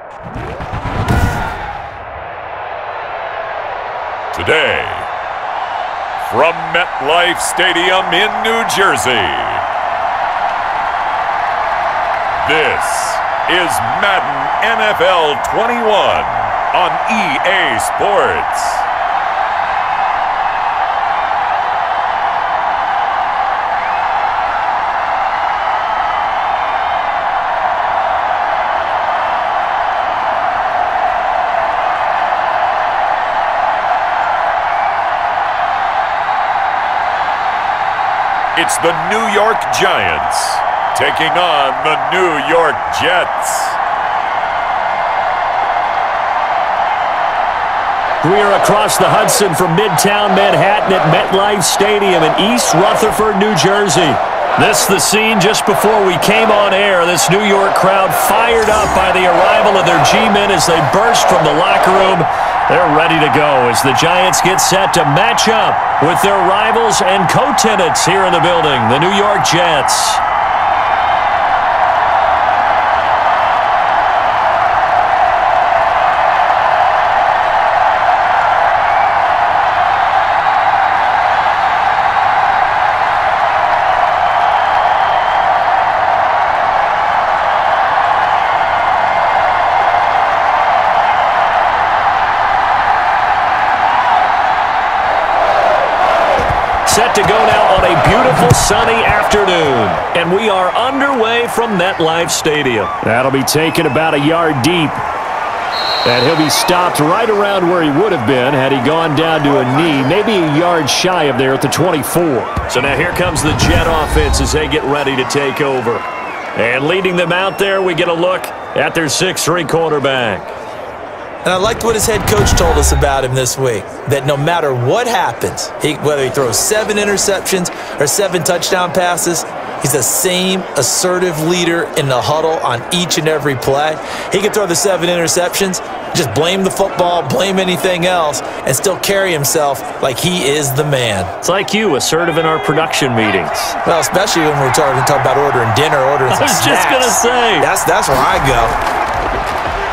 Today, from MetLife Stadium in New Jersey, this is Madden NFL 21 on EA Sports. It's the New York Giants taking on the New York Jets. We are across the Hudson from Midtown Manhattan at MetLife Stadium in East Rutherford, New Jersey. This is the scene just before we came on air. This New York crowd fired up by the arrival of their G-men as they burst from the locker room. They're ready to go as the Giants get set to match up with their rivals and co-tenants here in the building, the New York Jets. Set to go now on a beautiful sunny afternoon. And we are underway from MetLife Stadium. That'll be taken about a yard deep. And he'll be stopped right around where he would have been had he gone down to a knee, maybe a yard shy of there at the 24. So now here comes the Jet offense as they get ready to take over. And leading them out there, we get a look at their 6'3" quarterback. And I liked what his head coach told us about him this week, that no matter what happens, whether he throws 7 interceptions or 7 touchdown passes, he's the same assertive leader in the huddle on each and every play. He can throw the 7 interceptions, just blame the football, blame anything else, and still carry himself like he is the man. It's like you, assertive in our production meetings. Well, especially when we're talking about ordering dinner, ordering some snacks. I was just going to say. That's where I go.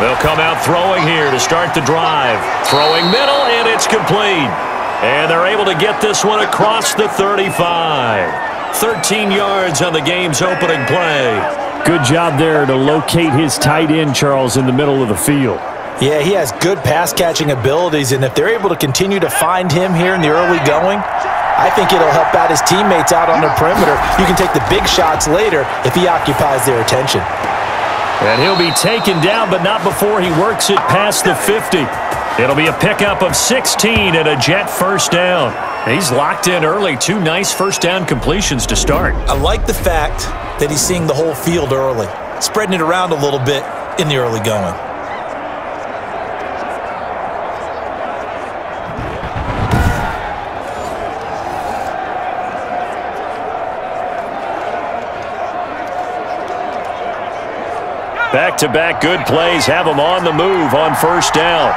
They'll come out throwing here to start the drive. Throwing middle, and it's complete. And they're able to get this one across the 35. 13 yards on the game's opening play. Good job there to locate his tight end, Charles, in the middle of the field. Yeah, he has good pass-catching abilities, and if they're able to continue to find him here in the early going, I think it'll help out his teammates out on the perimeter. You can take the big shots later if he occupies their attention. And he'll be taken down, but not before he works it past the 50. It'll be a pickup of 16 and a Jet first down. He's locked in early. 2 nice first down completions to start. I like the fact that he's seeing the whole field early, spreading it around a little bit in the early going. Back-to-back good plays have him on the move on first down.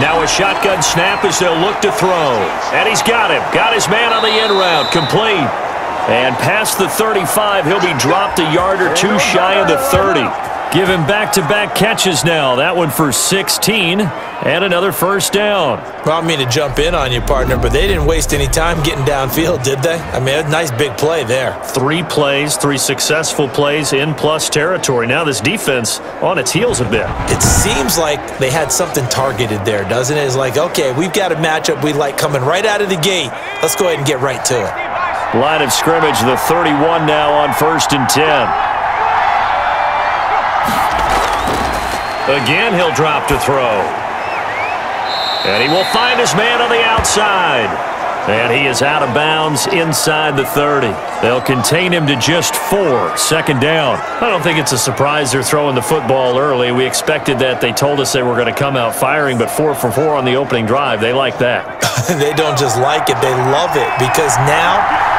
Now a shotgun snap as they'll look to throw. And he's got him. Got his man on the end route. Complete. And past the 35, he'll be dropped a yard or 2 shy of the 30. Give him back-to-back catches now. That one for 16 and another first down. Well, I don't mean to jump in on you, partner, but they didn't waste any time getting downfield, did they? I mean, a nice big play there. 3 plays, 3 successful plays in plus territory. Now this defense on its heels a bit. It seems like they had something targeted there, doesn't it? It's like, okay, we've got a matchup we like coming right out of the gate. Let's go ahead and get right to it. Line of scrimmage, the 31 now on 1st and 10. Again, he'll drop to throw. And he will find his man on the outside. And he is out of bounds inside the 30. They'll contain him to just 4. Second down. I don't think it's a surprise they're throwing the football early. We expected that. They told us they were going to come out firing, but 4 for 4 on the opening drive. They like that. They don't just like it. They love it because now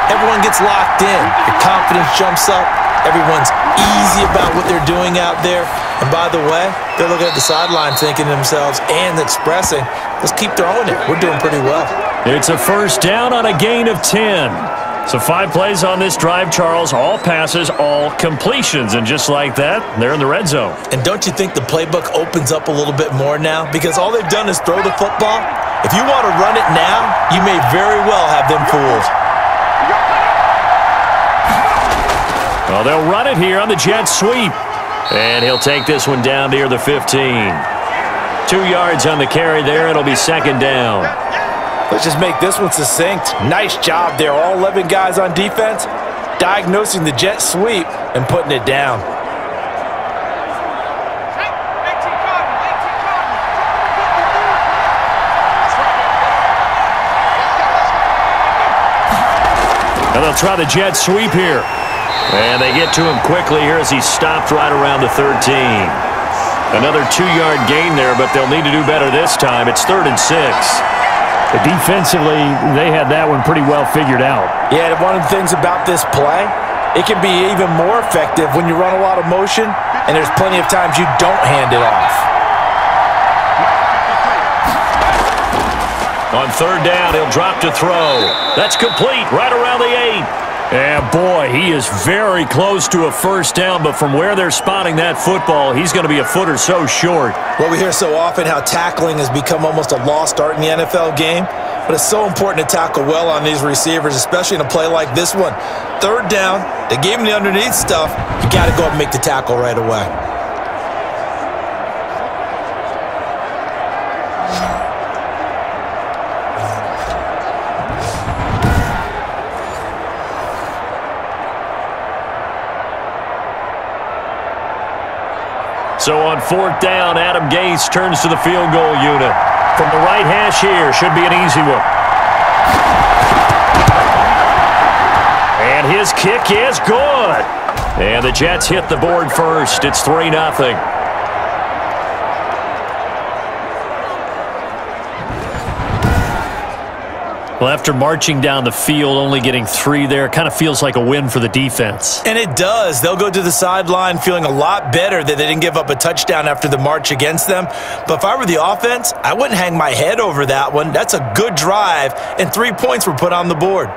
everyone gets locked in. Your confidence jumps up. Everyone's easy about what they're doing out there. And by the way, they're looking at the sideline thinking to themselves and expressing, let's keep throwing it. We're doing pretty well. It's a first down on a gain of 10. So 5 plays on this drive, Charles. All passes, all completions. And just like that, they're in the red zone. And don't you think the playbook opens up a little bit more now? Because all they've done is throw the football. If you want to run it now, you may very well have them fooled. Well, they'll run it here on the jet sweep. And he'll take this one down near the 15. 2 yards on the carry there. It'll be second down. Let's just make this one succinct. Nice job there. All 11 guys on defense diagnosing the jet sweep and putting it down. And they'll try the jet sweep here. And they get to him quickly here as he's stopped right around the 13. Another 2-yard gain there, but they'll need to do better this time. It's 3rd and 6. Defensively, they had that one pretty well figured out. Yeah, and one of the things about this play, it can be even more effective when you run a lot of motion, and there's plenty of times you don't hand it off. On 3rd down, he'll drop to throw. That's complete right around the 8. And boy, he is very close to a first down, but from where they're spotting that football, he's going to be a foot or so short. Well, we hear so often how tackling has become almost a lost art in the NFL game, but it's so important to tackle well on these receivers, especially in a play like this one. 3rd down, they gave him the underneath stuff. You got to go up and make the tackle right away. So on 4th down, Adam Gase turns to the field goal unit. From the right hash here, should be an easy one. And his kick is good. And the Jets hit the board first. It's 3-0. Well, after marching down the field, only getting 3 there, kind of feels like a win for the defense. And it does. They'll go to the sideline feeling a lot better that they didn't give up a touchdown after the march against them. But if I were the offense, I wouldn't hang my head over that one. That's a good drive, and 3 points were put on the board.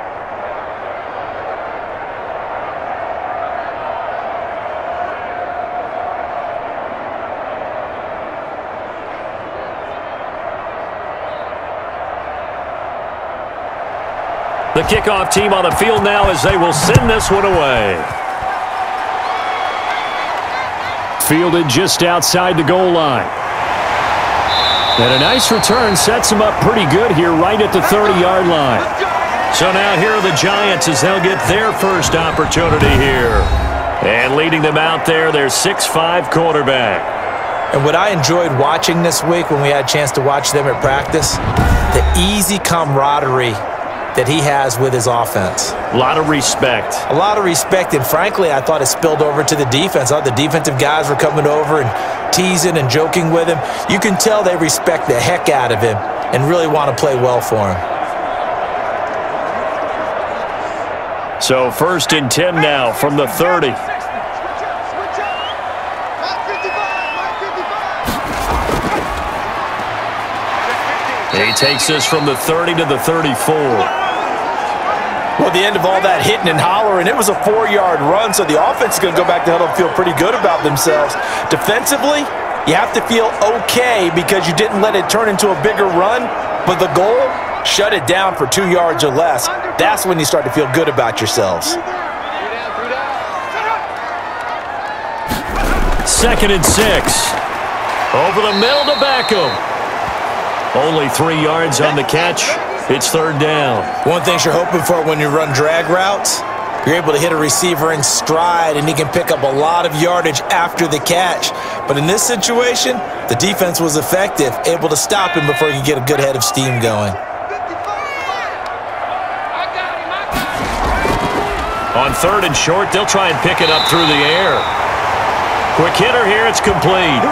The kickoff team on the field now as they will send this one away. Fielded just outside the goal line. And a nice return sets them up pretty good here right at the 30-yard line. So now here are the Giants as they'll get their first opportunity here. And leading them out there, their 6'5" quarterback. And what I enjoyed watching this week when we had a chance to watch them at practice, the easy camaraderie that he has with his offense. A lot of respect. A lot of respect, and frankly, I thought it spilled over to the defense. I thought the defensive guys were coming over and teasing and joking with him. You can tell they respect the heck out of him and really want to play well for him. So 1st and 10 now from the 30. He takes this from the 30 to the 34. Well, the end of all that hitting and hollering, it was a 4-yard run, so the offense is going to go back to huddle and feel pretty good about themselves. Defensively, you have to feel okay because you didn't let it turn into a bigger run, but the goal, shut it down for 2 yards or less. That's when you start to feel good about yourselves. 2nd and 6. Over the middle to Beckham. Only 3 yards on the catch. It's 3rd down. One thing you're hoping for when you run drag routes, you're able to hit a receiver in stride, and he can pick up a lot of yardage after the catch. But in this situation, the defense was effective, able to stop him before he could get a good head of steam going. On 3rd and short, they'll try and pick it up through the air. Quick hitter here, it's complete.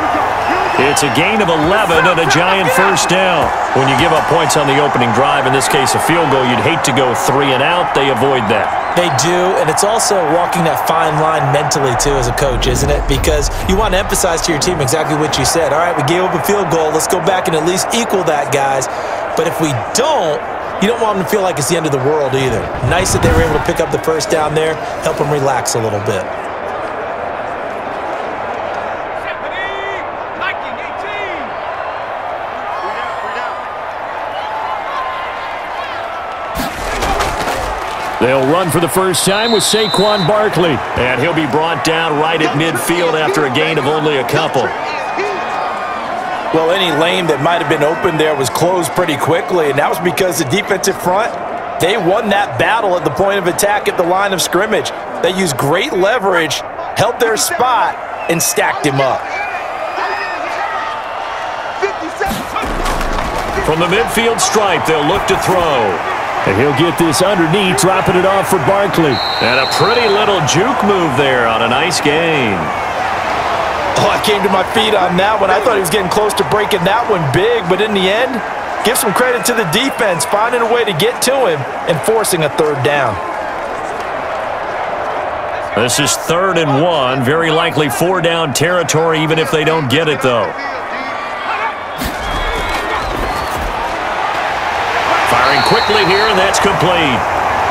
It's a gain of 11 and a Giant first down. When you give up points on the opening drive, in this case a field goal, you'd hate to go 3 and out. They avoid that. They do, and it's also walking that fine line mentally, too, as a coach, isn't it? Because you want to emphasize to your team exactly what you said. All right, we gave up a field goal. Let's go back and at least equal that, guys. But if we don't, you don't want them to feel like it's the end of the world either. Nice that they were able to pick up the first down there, help them relax a little bit. They'll run for the first time with Saquon Barkley. And he'll be brought down right at midfield after a gain of only a couple. Well, any lane that might have been open there was closed pretty quickly, and that was because the defensive front, they won that battle at the point of attack at the line of scrimmage. They used great leverage, held their spot, and stacked him up. From the midfield stripe, they'll look to throw. And he'll get this underneath, dropping it off for Barkley. And a pretty little juke move there on a nice gain. Oh, I came to my feet on that one. I thought he was getting close to breaking that one big, but in the end, give some credit to the defense, finding a way to get to him and forcing a third down. This is 3rd and 1, very likely 4-down territory, even if they don't get it, though. Firing quickly here, and that's complete.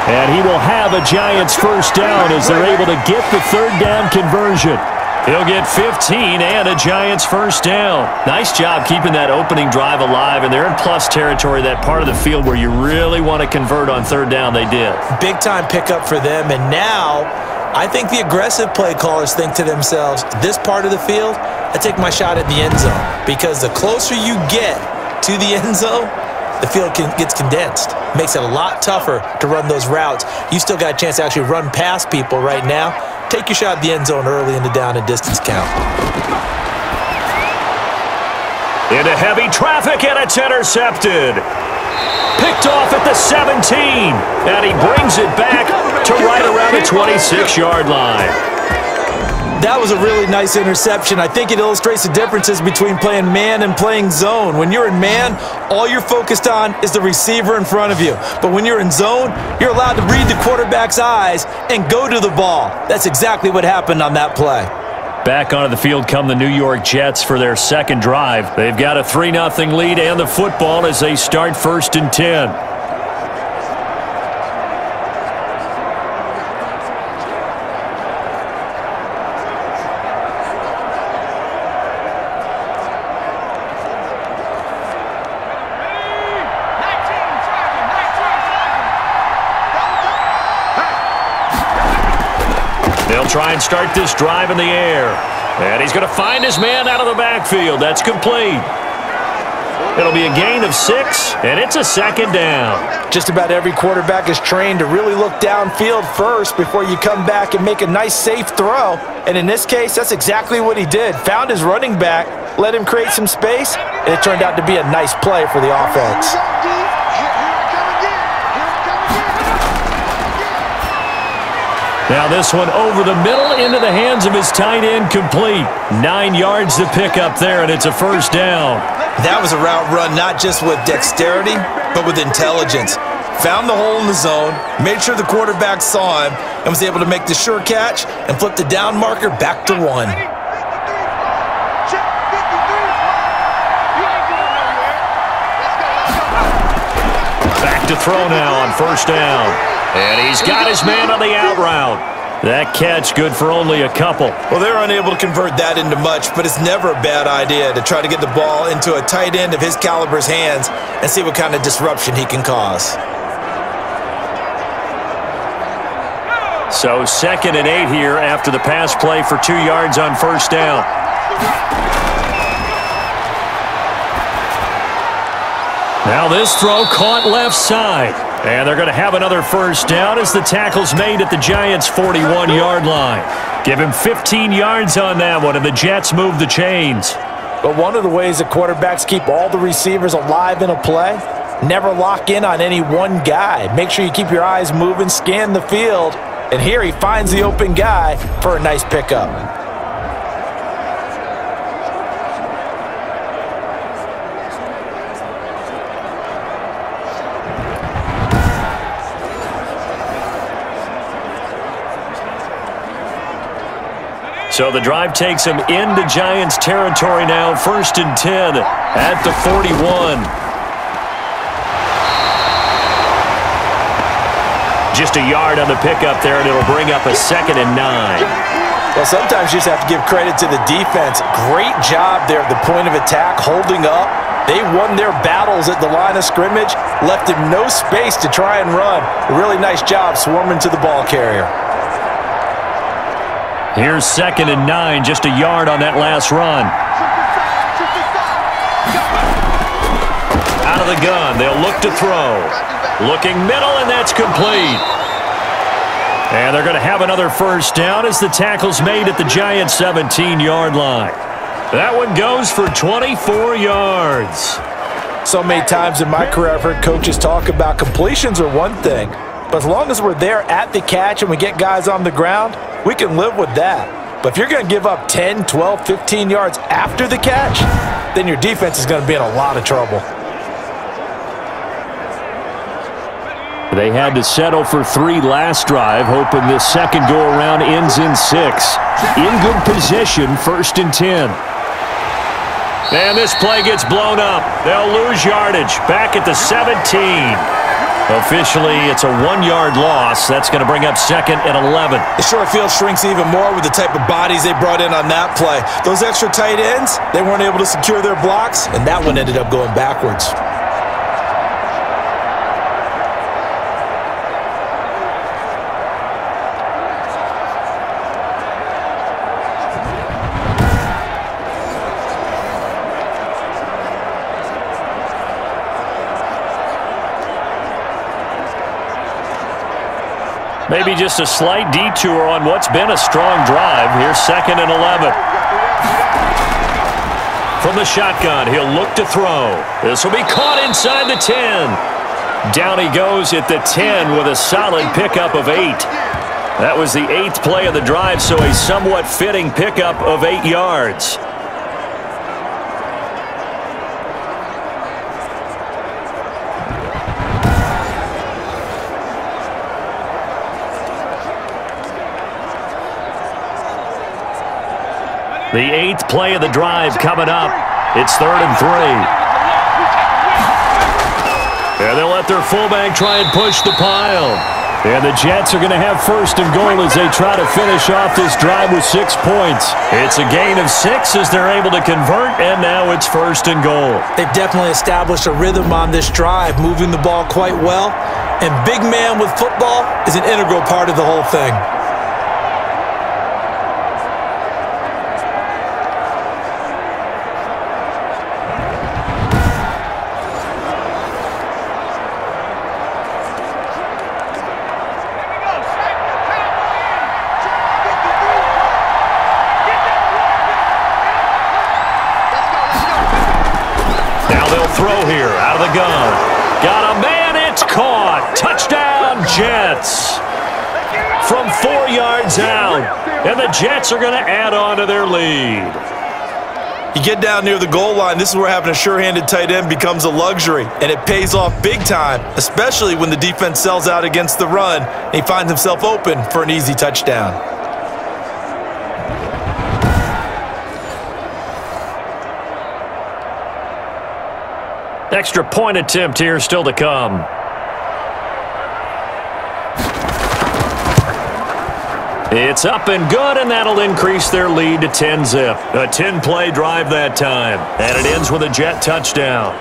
And he will have a Giants first down as they're able to get the 3rd down conversion. He'll get 15 and a Giants first down. Nice job keeping that opening drive alive, and they're in plus territory, that part of the field where you really want to convert on 3rd down. They did. Big-time pickup for them, and now I think the aggressive play callers think to themselves, this part of the field, I take my shot at the end zone, because the closer you get to the end zone, the field gets condensed. Makes it a lot tougher to run those routes. You still got a chance to actually run past people right now. Take your shot at the end zone early in the down and distance count. Into heavy traffic, and it's intercepted. Picked off at the 17, and he brings it back to right around the 26-yard line. That was a really nice interception. I think it illustrates the differences between playing man and playing zone. When you're in man, all you're focused on is the receiver in front of you. But when you're in zone, you're allowed to read the quarterback's eyes and go to the ball. That's exactly what happened on that play. Back onto the field come the New York Jets for their second drive. They've got a 3-0 lead and the football as they start 1st and 10. They'll try and start this drive in the air. And he's going to find his man out of the backfield. That's complete. It'll be a gain of 6, and it's a 2nd down. Just about every quarterback is trained to really look downfield first before you come back and make a nice, safe throw. And in this case, that's exactly what he did. Found his running back, let him create some space, and it turned out to be a nice play for the offense. Now this one over the middle into the hands of his tight end, complete. 9 yards to pick up there, and it's a first down. That was a route run not just with dexterity, but with intelligence. Found the hole in the zone, made sure the quarterback saw him, and was able to make the sure catch and flip the down marker back to 1. Back to throw now on first down. And he's got his man on the out route. That catch good for only a couple. Well, they're unable to convert that into much, but it's never a bad idea to try to get the ball into a tight end of his caliber's hands and see what kind of disruption he can cause. So 2nd and 8 here after the pass play for 2 yards on first down. Now this throw caught left side. And they're going to have another first down as the tackle's made at the Giants' 41-yard line. Give him 15 yards on that one, and the Jets move the chains. But one of the ways that quarterbacks keep all the receivers alive in a play, never lock in on any one guy. Make sure you keep your eyes moving, scan the field, and here he finds the open guy for a nice pickup. So the drive takes him into Giants territory now, 1st and 10 at the 41. Just a yard on the pickup there, and it'll bring up a 2nd and 9. Well, sometimes you just have to give credit to the defense. Great job there at the point of attack, holding up. They won their battles at the line of scrimmage, left him no space to try and run. A really nice job swarming to the ball carrier. Here's 2nd and 9, just a yard on that last run. Out of the gun, they'll look to throw. Looking middle, and that's complete. And they're going to have another first down as the tackle's made at the Giants' 17-yard line. That one goes for 24 yards. So many times in my career, I've heard coaches talk about completions are one thing, but as long as we're there at the catch and we get guys on the ground, we can live with that. But if you're going to give up 10, 12, 15 yards after the catch, then your defense is going to be in a lot of trouble. They had to settle for 3 last drive, hoping this second go-around ends in 6. In good position, 1st and 10. And this play gets blown up. They'll lose yardage. Back at the 17. Officially, it's a 1-yard loss. That's going to bring up 2nd and 11. The short field shrinks even more with the type of bodies they brought in on that play. Those extra tight ends, they weren't able to secure their blocks, and that one ended up going backwards. Maybe just a slight detour on what's been a strong drive. Here's 2nd and 11. From the shotgun, he'll look to throw. This will be caught inside the 10. Down he goes at the 10 with a solid pickup of 8. That was the 8th play of the drive, so a somewhat fitting pickup of 8 yards. The 8th play of the drive coming up. It's 3rd and 3. And they'll let their fullback try and push the pile. And the Jets are going to have 1st and goal as they try to finish off this drive with 6 points. It's a gain of 6 as they're able to convert, and now it's 1st and goal. They've definitely established a rhythm on this drive, moving the ball quite well. And big man with football is an integral part of the whole thing. Throw here out of the gun. Got a man, it's caught. Touchdown, Jets. From 4 yards out. And the Jets are going to add on to their lead. You get down near the goal line, this is where having a sure-handed tight end becomes a luxury, and it pays off big time, especially when the defense sells out against the run, and he finds himself open for an easy touchdown. Extra point attempt here still to come. It's up and good, and that'll increase their lead to 10-zip. A 10-play drive that time, and it ends with a Jet touchdown.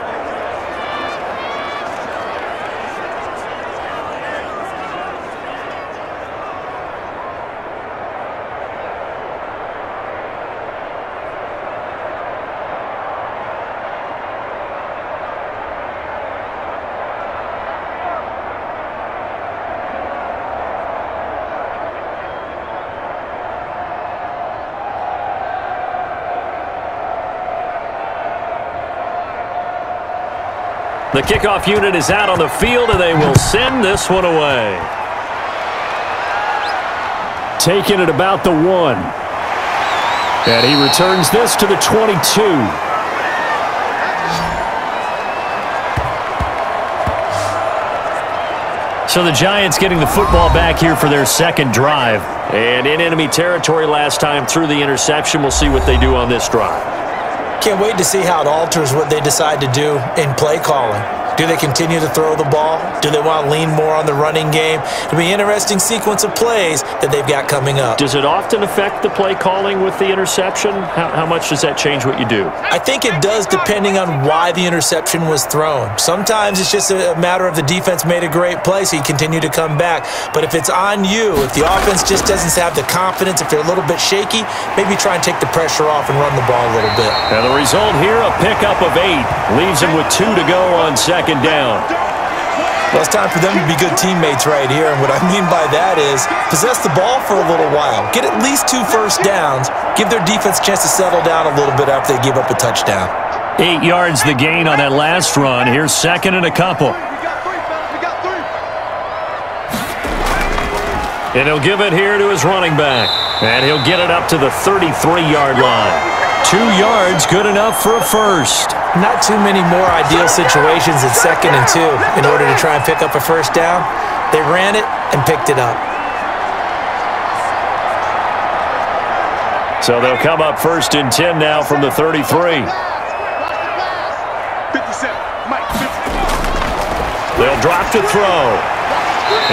The kickoff unit is out on the field, and they will send this one away. Taking it about the 1. And he returns this to the 22. So the Giants getting the football back here for their 2nd drive. And in enemy territory last time through the interception. We'll see what they do on this drive. Can't wait to see how it alters what they decide to do in play calling. Do they continue to throw the ball? Do they want to lean more on the running game? It'll be an interesting sequence of plays that they've got coming up. Does it often affect the play calling with the interception? How much does that change what you do? I think it does, depending on why the interception was thrown. Sometimes it's just a matter of the defense made a great play, so you continue to come back. But if it's on you, if the offense just doesn't have the confidence, if they're a little bit shaky, maybe try and take the pressure off and run the ball a little bit. And the result here, a pickup of 8. Leaves him with 2 to go on second down. Well, it's time for them to be good teammates right here, and what I mean by that is possess the ball for a little while. Get at least 2 first downs. Give their defense a chance to settle down a little bit after they give up a touchdown. 8 yards the gain on that last run. Here's second and a couple. And he'll give it here to his running back. And he'll get it up to the 33-yard line. 2 yards, good enough for a first. Not too many more ideal situations at 2nd and 2 in order to try and pick up a first down. They ran it and picked it up. So they'll come up 1st and 10 now from the 33. They'll drop to throw.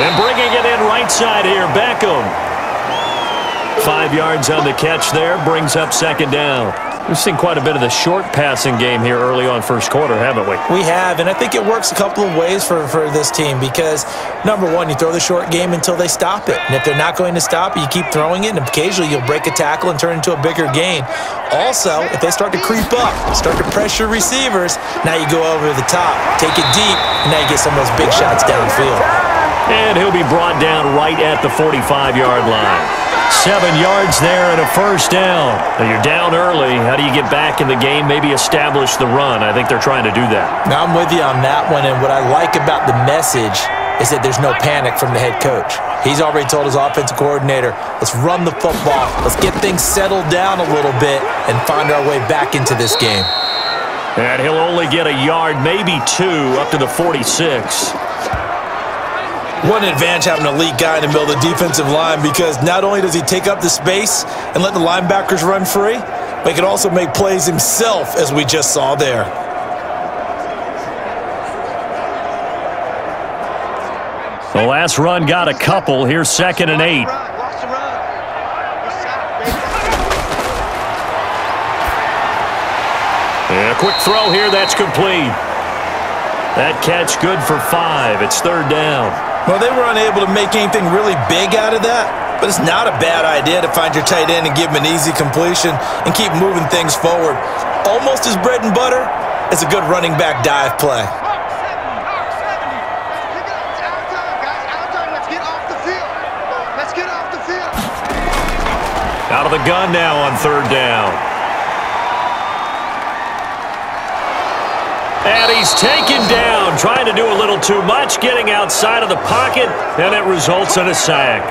And bringing it in right side here, Beckham. 5 yards on the catch there, brings up second down. We've seen quite a bit of the short passing game here early on first quarter, haven't we? We have, and I think it works a couple of ways for this team because, number one, you throw the short game until they stop it. And if they're not going to stop it, you keep throwing it, and occasionally you'll break a tackle and turn it into a bigger gain. Also, if they start to creep up, start to pressure receivers, now you go over the top, take it deep, and now you get some of those big shots downfield. And he'll be brought down right at the 45-yard line. 7 yards there and a first down. Now you're down early. How do you get back in the game? Maybe establish the run. I think they're trying to do that. Now I'm with you on that one, and what I like about the message is that there's no panic from the head coach. He's already told his offensive coordinator, let's run the football. Let's get things settled down a little bit and find our way back into this game. And he'll only get a yard, maybe 2, up to the 46. What an advantage having an elite guy in the middle of the defensive line because not only does he take up the space and let the linebackers run free, but he can also make plays himself, as we just saw there. The last run got a couple. Here's 2nd and 8. And a quick throw here. That's complete. That catch good for 5. It's 3rd down. Well, they were unable to make anything really big out of that, but it's not a bad idea to find your tight end and give him an easy completion and keep moving things forward. Almost as bread and butter as a good running back dive play. Out of the gun now on 3rd down. And he's taken down, trying to do a little too much, getting outside of the pocket, and it results in a sack.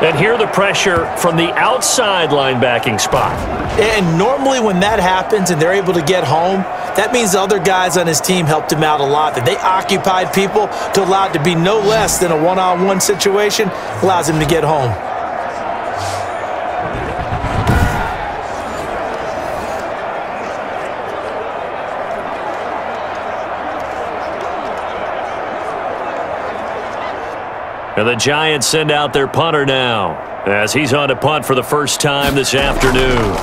And here the pressure from the outside linebacking spot. And normally when that happens and they're able to get home, that means the other guys on his team helped him out a lot, that they occupied people to allow it to be no less than a one-on-one situation, allows him to get home. And the Giants send out their punter now as he's on to punt for the first time this afternoon.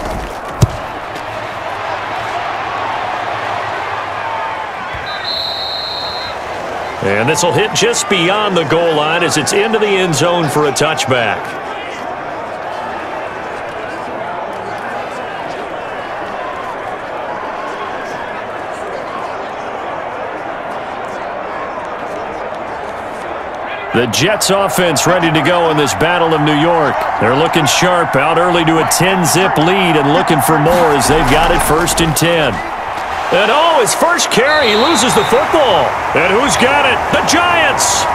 And this will hit just beyond the goal line as it's into the end zone for a touchback. The Jets offense ready to go in this Battle of New York. They're looking sharp, out early to a 10-zip lead and looking for more as they've got it 1st and 10. And oh, his first carry, he loses the football. And who's got it? The Giants!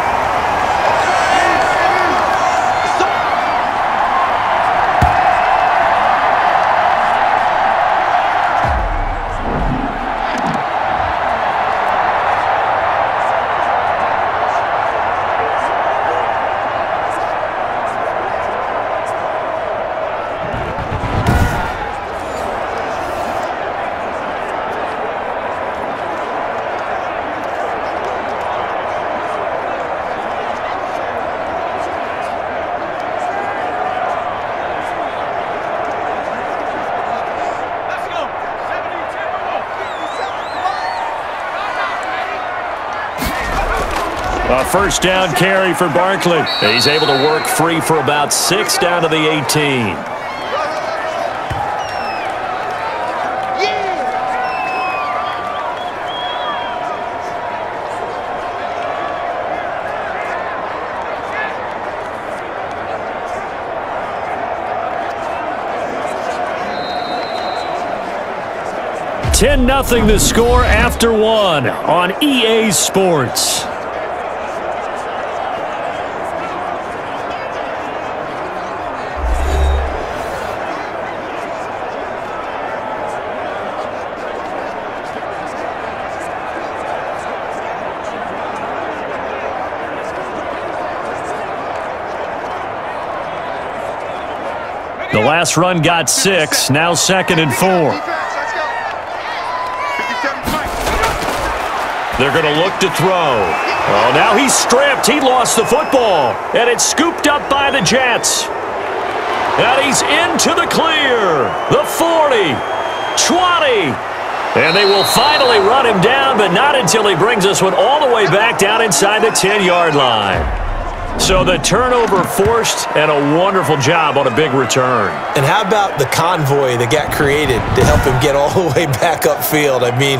A first down carry for Barkley. He's able to work free for about 6 down to the 18. Nothing the score after 1 on EA Sports. The last run got 6, now 2nd and 4. They're going to look to throw. Oh, now he's stripped. He lost the football. And it's scooped up by the Jets. And he's into the clear. The 40. 20. And they will finally run him down, but not until he brings this one all the way back down inside the 10-yard line. So the turnover forced, and a wonderful job on a big return. And how about the convoy that got created to help him get all the way back upfield? I mean,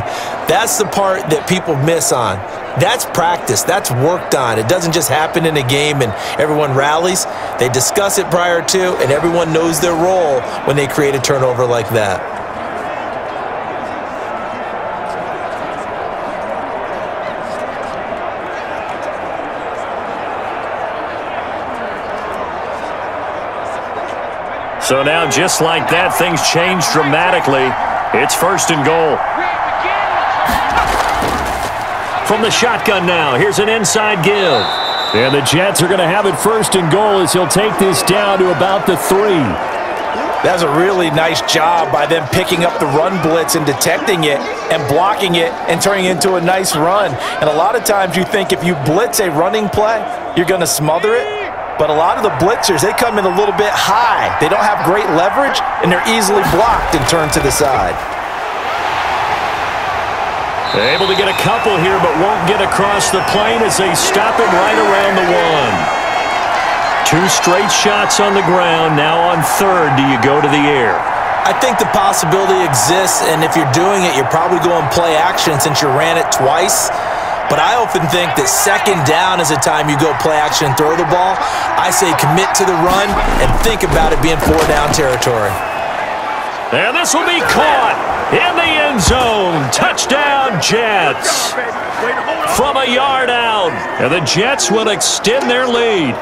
that's the part that people miss on. That's practice. That's worked on. It doesn't just happen in a game and everyone rallies. They discuss it prior to, and everyone knows their role when they create a turnover like that. So now, just like that, things change dramatically. It's 1st and goal. From the shotgun now, here's an inside give. And the Jets are going to have it 1st and goal as he'll take this down to about the 3. That's a really nice job by them picking up the run blitz and detecting it and blocking it and turning it into a nice run. And a lot of times you think if you blitz a running play, you're going to smother it. But a lot of the blitzers, they come in a little bit high. They don't have great leverage, and they're easily blocked and turned to the side. Able to get a couple here, but won't get across the plane as they stop him right around the 1. 2 straight shots on the ground. Now on 3rd, do you go to the air? I think the possibility exists, and if you're doing it, you're probably going play action since you ran it twice. But I often think that 2nd down is a time you go play action and throw the ball. I say commit to the run and think about it being 4-down territory. And this will be caught in the end zone. Touchdown, Jets. From a yard out. And the Jets will extend their lead.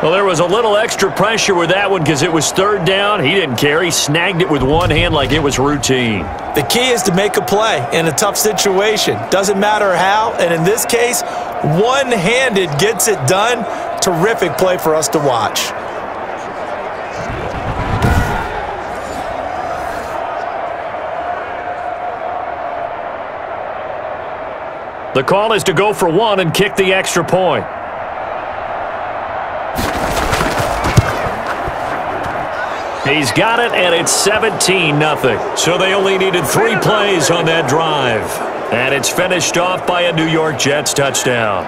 Well, there was a little extra pressure with that one because it was 3rd down. He didn't care. He snagged it with one hand like it was routine. The key is to make a play in a tough situation. Doesn't matter how, and in this case, one-handed gets it done. Terrific play for us to watch. The call is to go for 1 and kick the extra point. He's got it, and it's 17-0. So they only needed 3 plays on that drive. And it's finished off by a New York Jets touchdown.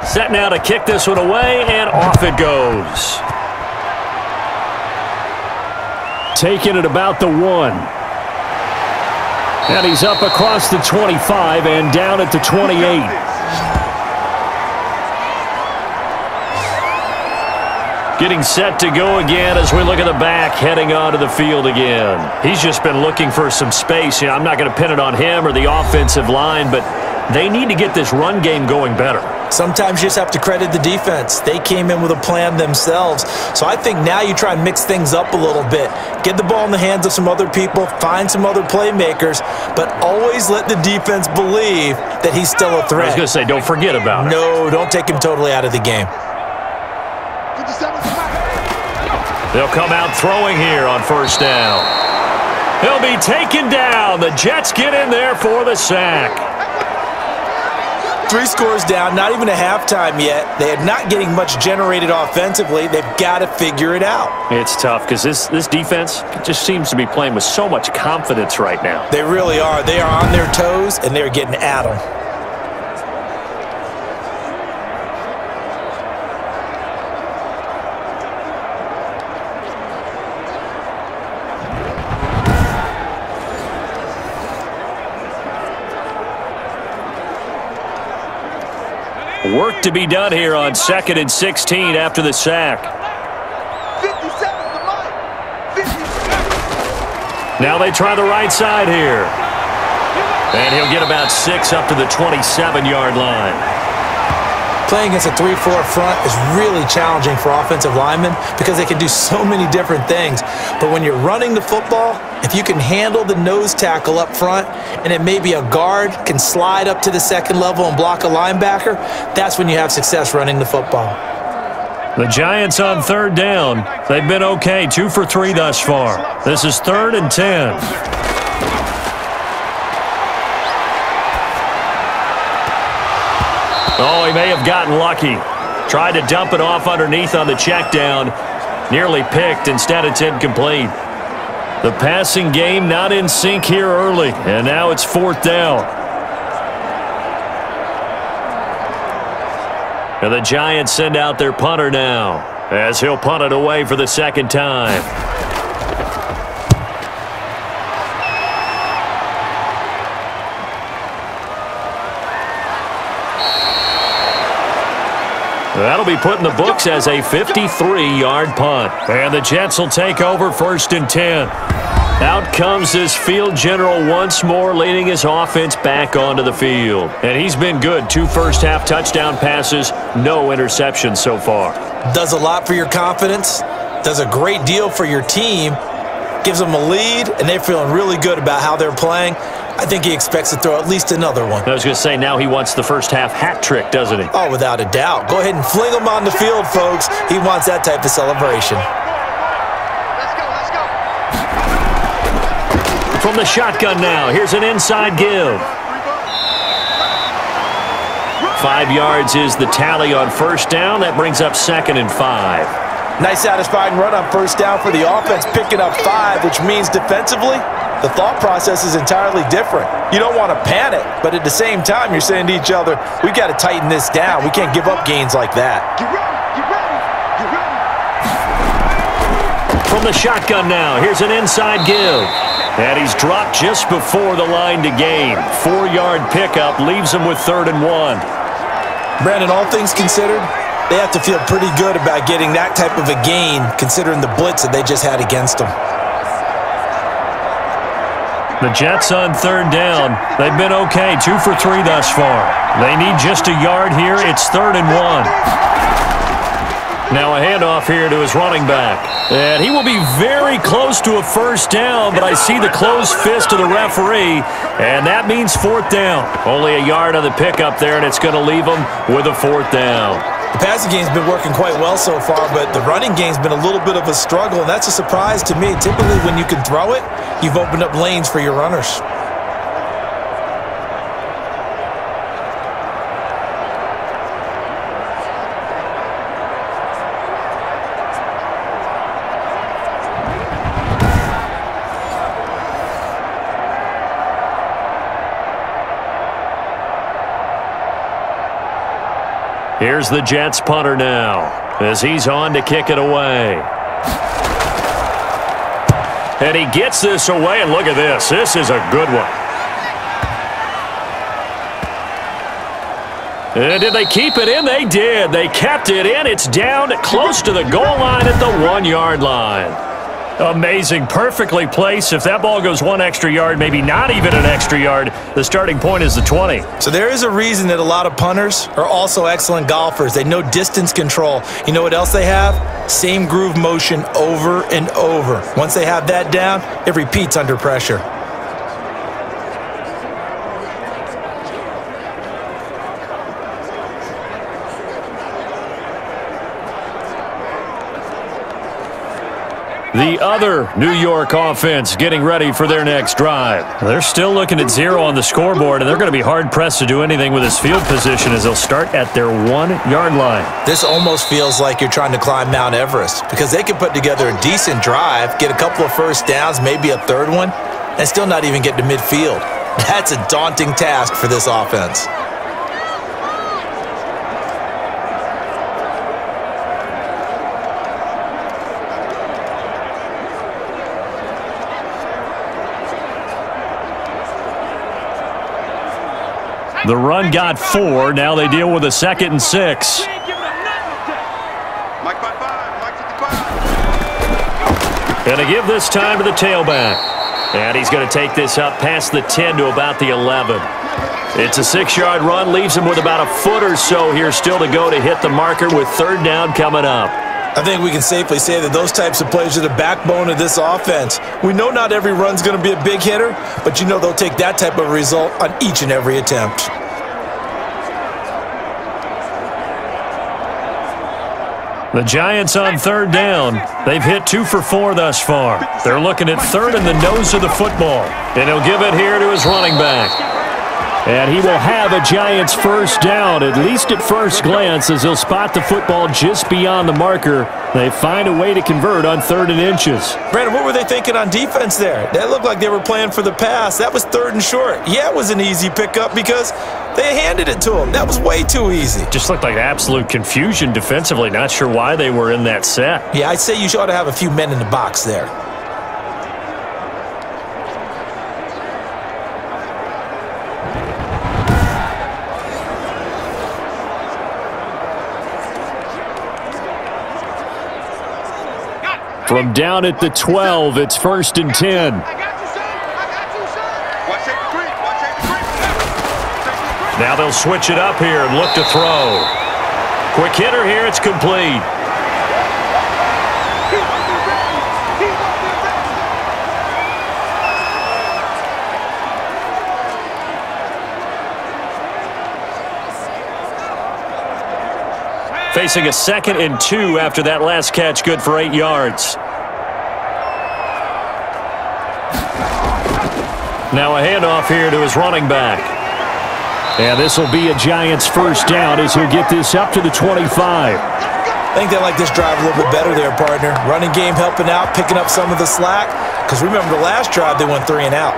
Set now to kick this one away, and off it goes. Taking it about the 1. And he's up across the 25 and down at the 28. Getting set to go again as we look at the back, heading onto the field again. He's just been looking for some space. I'm not going to pin it on him or the offensive line, but they need to get this run game going better. Sometimes you just have to credit the defense. They came in with a plan themselves. So I think now you try and mix things up a little bit. Get the ball in the hands of some other people, find some other playmakers, but always let the defense believe that he's still a threat. I was going to say, don't forget about it. No, don't take him totally out of the game. They'll come out throwing here on first down. He'll be taken down. The Jets get in there for the sack. 3 scores down, not even a halftime yet. They are not getting much generated offensively. They've got to figure it out. It's tough because this defense just seems to be playing with so much confidence right now. They really are. They are on their toes, and they're getting at them. Work to be done here on 2nd and 16 after the sack. Now they try the right side here. And he'll get about 6 up to the 27-yard line. Playing against a 3-4 front is really challenging for offensive linemen because they can do so many different things. But when you're running the football, if you can handle the nose tackle up front and then maybe a guard can slide up to the second level and block a linebacker, that's when you have success running the football. The Giants on 3rd down. They've been okay, 2 for 3 thus far. This is 3rd and 10. Oh, he may have gotten lucky. Tried to dump it off underneath on the check down. Nearly picked. Instead, it's incomplete. The passing game not in sync here early. And now it's 4th down. And the Giants send out their punter now, as he'll punt it away for the 2nd time. That'll be put in the books as a 53-yard punt. And the Jets will take over 1st and 10. Out comes this field general once more, leading his offense back onto the field. And he's been good. 2 first-half touchdown passes, no interceptions so far. Does a lot for your confidence, does a great deal for your team, gives them a lead, and they're feeling really good about how they're playing. I think he expects to throw at least another one. I was going to say, now he wants the first-half hat trick, doesn't he? Oh, without a doubt. Go ahead and fling him on the field, folks. He wants that type of celebration. From the shotgun now, here's an inside give. 5 yards is the tally on first down. That brings up 2nd and 5. Nice satisfying run on first down for the offense, picking up 5, which means defensively, the thought process is entirely different. You don't want to panic, but at the same time, you're saying to each other, we've got to tighten this down. We can't give up gains like that. From the shotgun now, here's an inside give. And he's dropped just before the line to gain. 4-yard pickup leaves him with 3rd and 1. Brandon, all things considered, they have to feel pretty good about getting that type of a gain considering the blitz that they just had against them. The Jets on 3rd down. They've been okay, 2 for 3 thus far. They need just a yard here. It's 3rd and 1. Now a handoff here to his running back. And he will be very close to a first down, but I see the closed fist of the referee, and that means 4th down. Only a yard on the pickup there, and it's going to leave him with a 4th down. The passing game's been working quite well so far, but the running game's been a little bit of a struggle, and that's a surprise to me. Typically, when you can throw it, you've opened up lanes for your runners. Here's the Jets punter now as he's on to kick it away. And he gets this away, and look at this. This is a good one. And did they keep it in? They did. They kept it in. It's down close to the goal line at the 1-yard line. Amazing. Perfectly placed. If that ball goes 1 extra yard, maybe not even an extra yard, the starting point is the 20. So there is a reason that a lot of punters are also excellent golfers. They know distance control. You know what else they have? Same groove motion over and over. Once they have that down, it repeats under pressure. The other New York offense getting ready for their next drive. They're still looking at 0 on the scoreboard, and they're going to be hard-pressed to do anything with this field position as they'll start at their 1-yard line. This almost feels like you're trying to climb Mount Everest because they can put together a decent drive, get a couple of first downs, maybe a third one, and still not even get to midfield. That's a daunting task for this offense. The run got 4. Now they deal with a 2nd and 6. And to give this time to the tailback. And he's going to take this up past the 10 to about the 11. It's a 6-yard run. Leaves him with about a foot or so here still to go to hit the marker with 3rd down coming up. I think we can safely say that those types of plays are the backbone of this offense. We know not every run's going to be a big hitter, but you know they'll take that type of result on each and every attempt. The Giants on 3rd down. They've hit 2 for 4 thus far. They're looking at 3rd in the nose of the football. And he'll give it here to his running back. And he will have a Giants first down, at least at first glance, as he'll spot the football just beyond the marker. They find a way to convert on 3rd and inches. Brandon, what were they thinking on defense there? That looked like they were playing for the pass. That was 3rd and short. Yeah, it was an easy pickup because they handed it to him. That was way too easy. Just looked like absolute confusion defensively. Not sure why they were in that set. Yeah, I'd say you ought to have a few men in the box there. From down at the 12, it's 1st and 10. Now they'll switch it up here and look to throw. Quick hitter here, it's complete. Facing a 2nd and 2 after that last catch, good for 8 yards. Now a handoff here to his running back. And this will be a Giants first down as he'll get this up to the 25. I think they like this drive a little bit better there, partner. Running game helping out, picking up some of the slack. Because remember the last drive, they went 3 and out.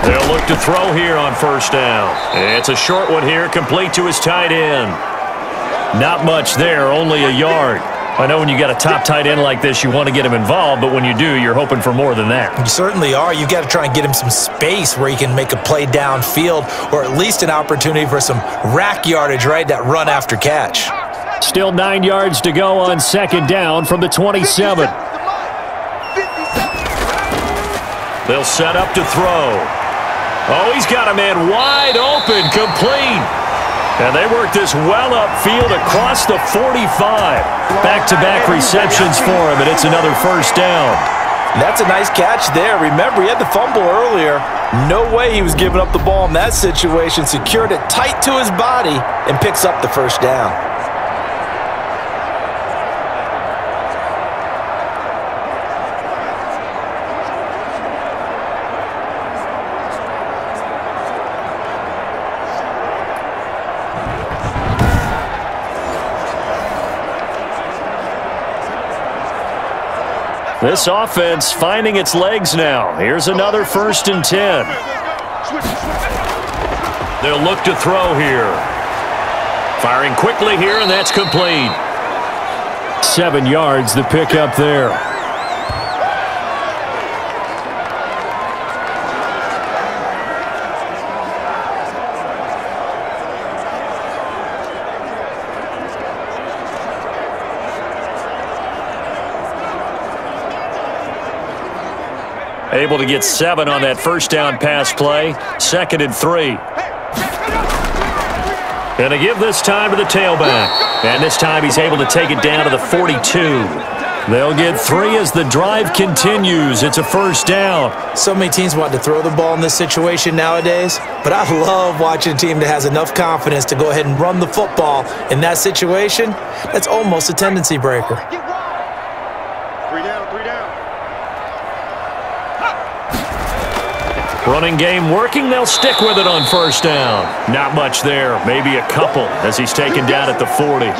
They'll look to throw here on first down. It's a short one here, complete to his tight end. Not much there, only a yard. I know when you got a top tight end like this, you want to get him involved, but when you do, you're hoping for more than that. You certainly are. You got to try and get him some space where he can make a play downfield, or at least an opportunity for some rack yardage, right? That run after catch. Still 9 yards to go on 2nd down from the 27. They'll set up to throw. Oh, he's got a man wide open, complete. And they work this well upfield across the 45. Back-to-back receptions for him, and it's another first down. That's a nice catch there. Remember, he had the fumble earlier. No way he was giving up the ball in that situation. Secured it tight to his body and picks up the first down. This offense finding its legs now. Here's another 1st and 10. They'll look to throw here. Firing quickly here, and that's complete. 7 yards, the pickup there. Able to get 7 on that first down pass play. 2nd and 3. Going to give this time to the tailback. And this time he's able to take it down to the 42. They'll get 3 as the drive continues. It's a first down. So many teams want to throw the ball in this situation nowadays, but I love watching a team that has enough confidence to go ahead and run the football. In that situation, that's almost a tendency breaker. 3 down, 3 down. Running game working. They'll stick with it on first down. Not much there. Maybe a couple as he's taken down at the 40.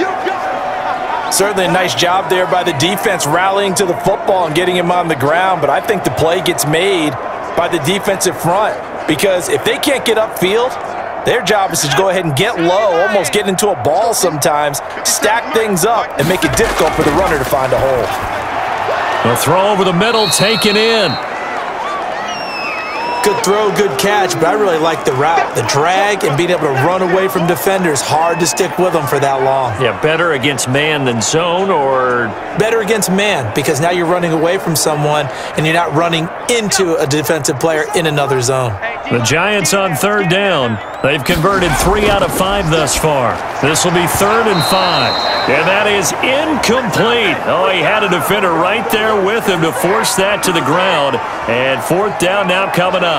Certainly a nice job there by the defense rallying to the football and getting him on the ground, but I think the play gets made by the defensive front because if they can't get upfield, their job is to go ahead and get low, almost get into a ball sometimes, stack things up, and make it difficult for the runner to find a hole. The throw over the middle, taken in. Good throw, good catch, but I really like the route. The drag and being able to run away from defenders, hard to stick with them for that long. Yeah, better against man than zone, or? Better against man, because now you're running away from someone and you're not running into a defensive player in another zone. The Giants on 3rd down. They've converted 3 out of 5 thus far. This will be 3rd and 5. And that is incomplete. Oh, he had a defender right there with him to force that to the ground. And 4th down now coming up.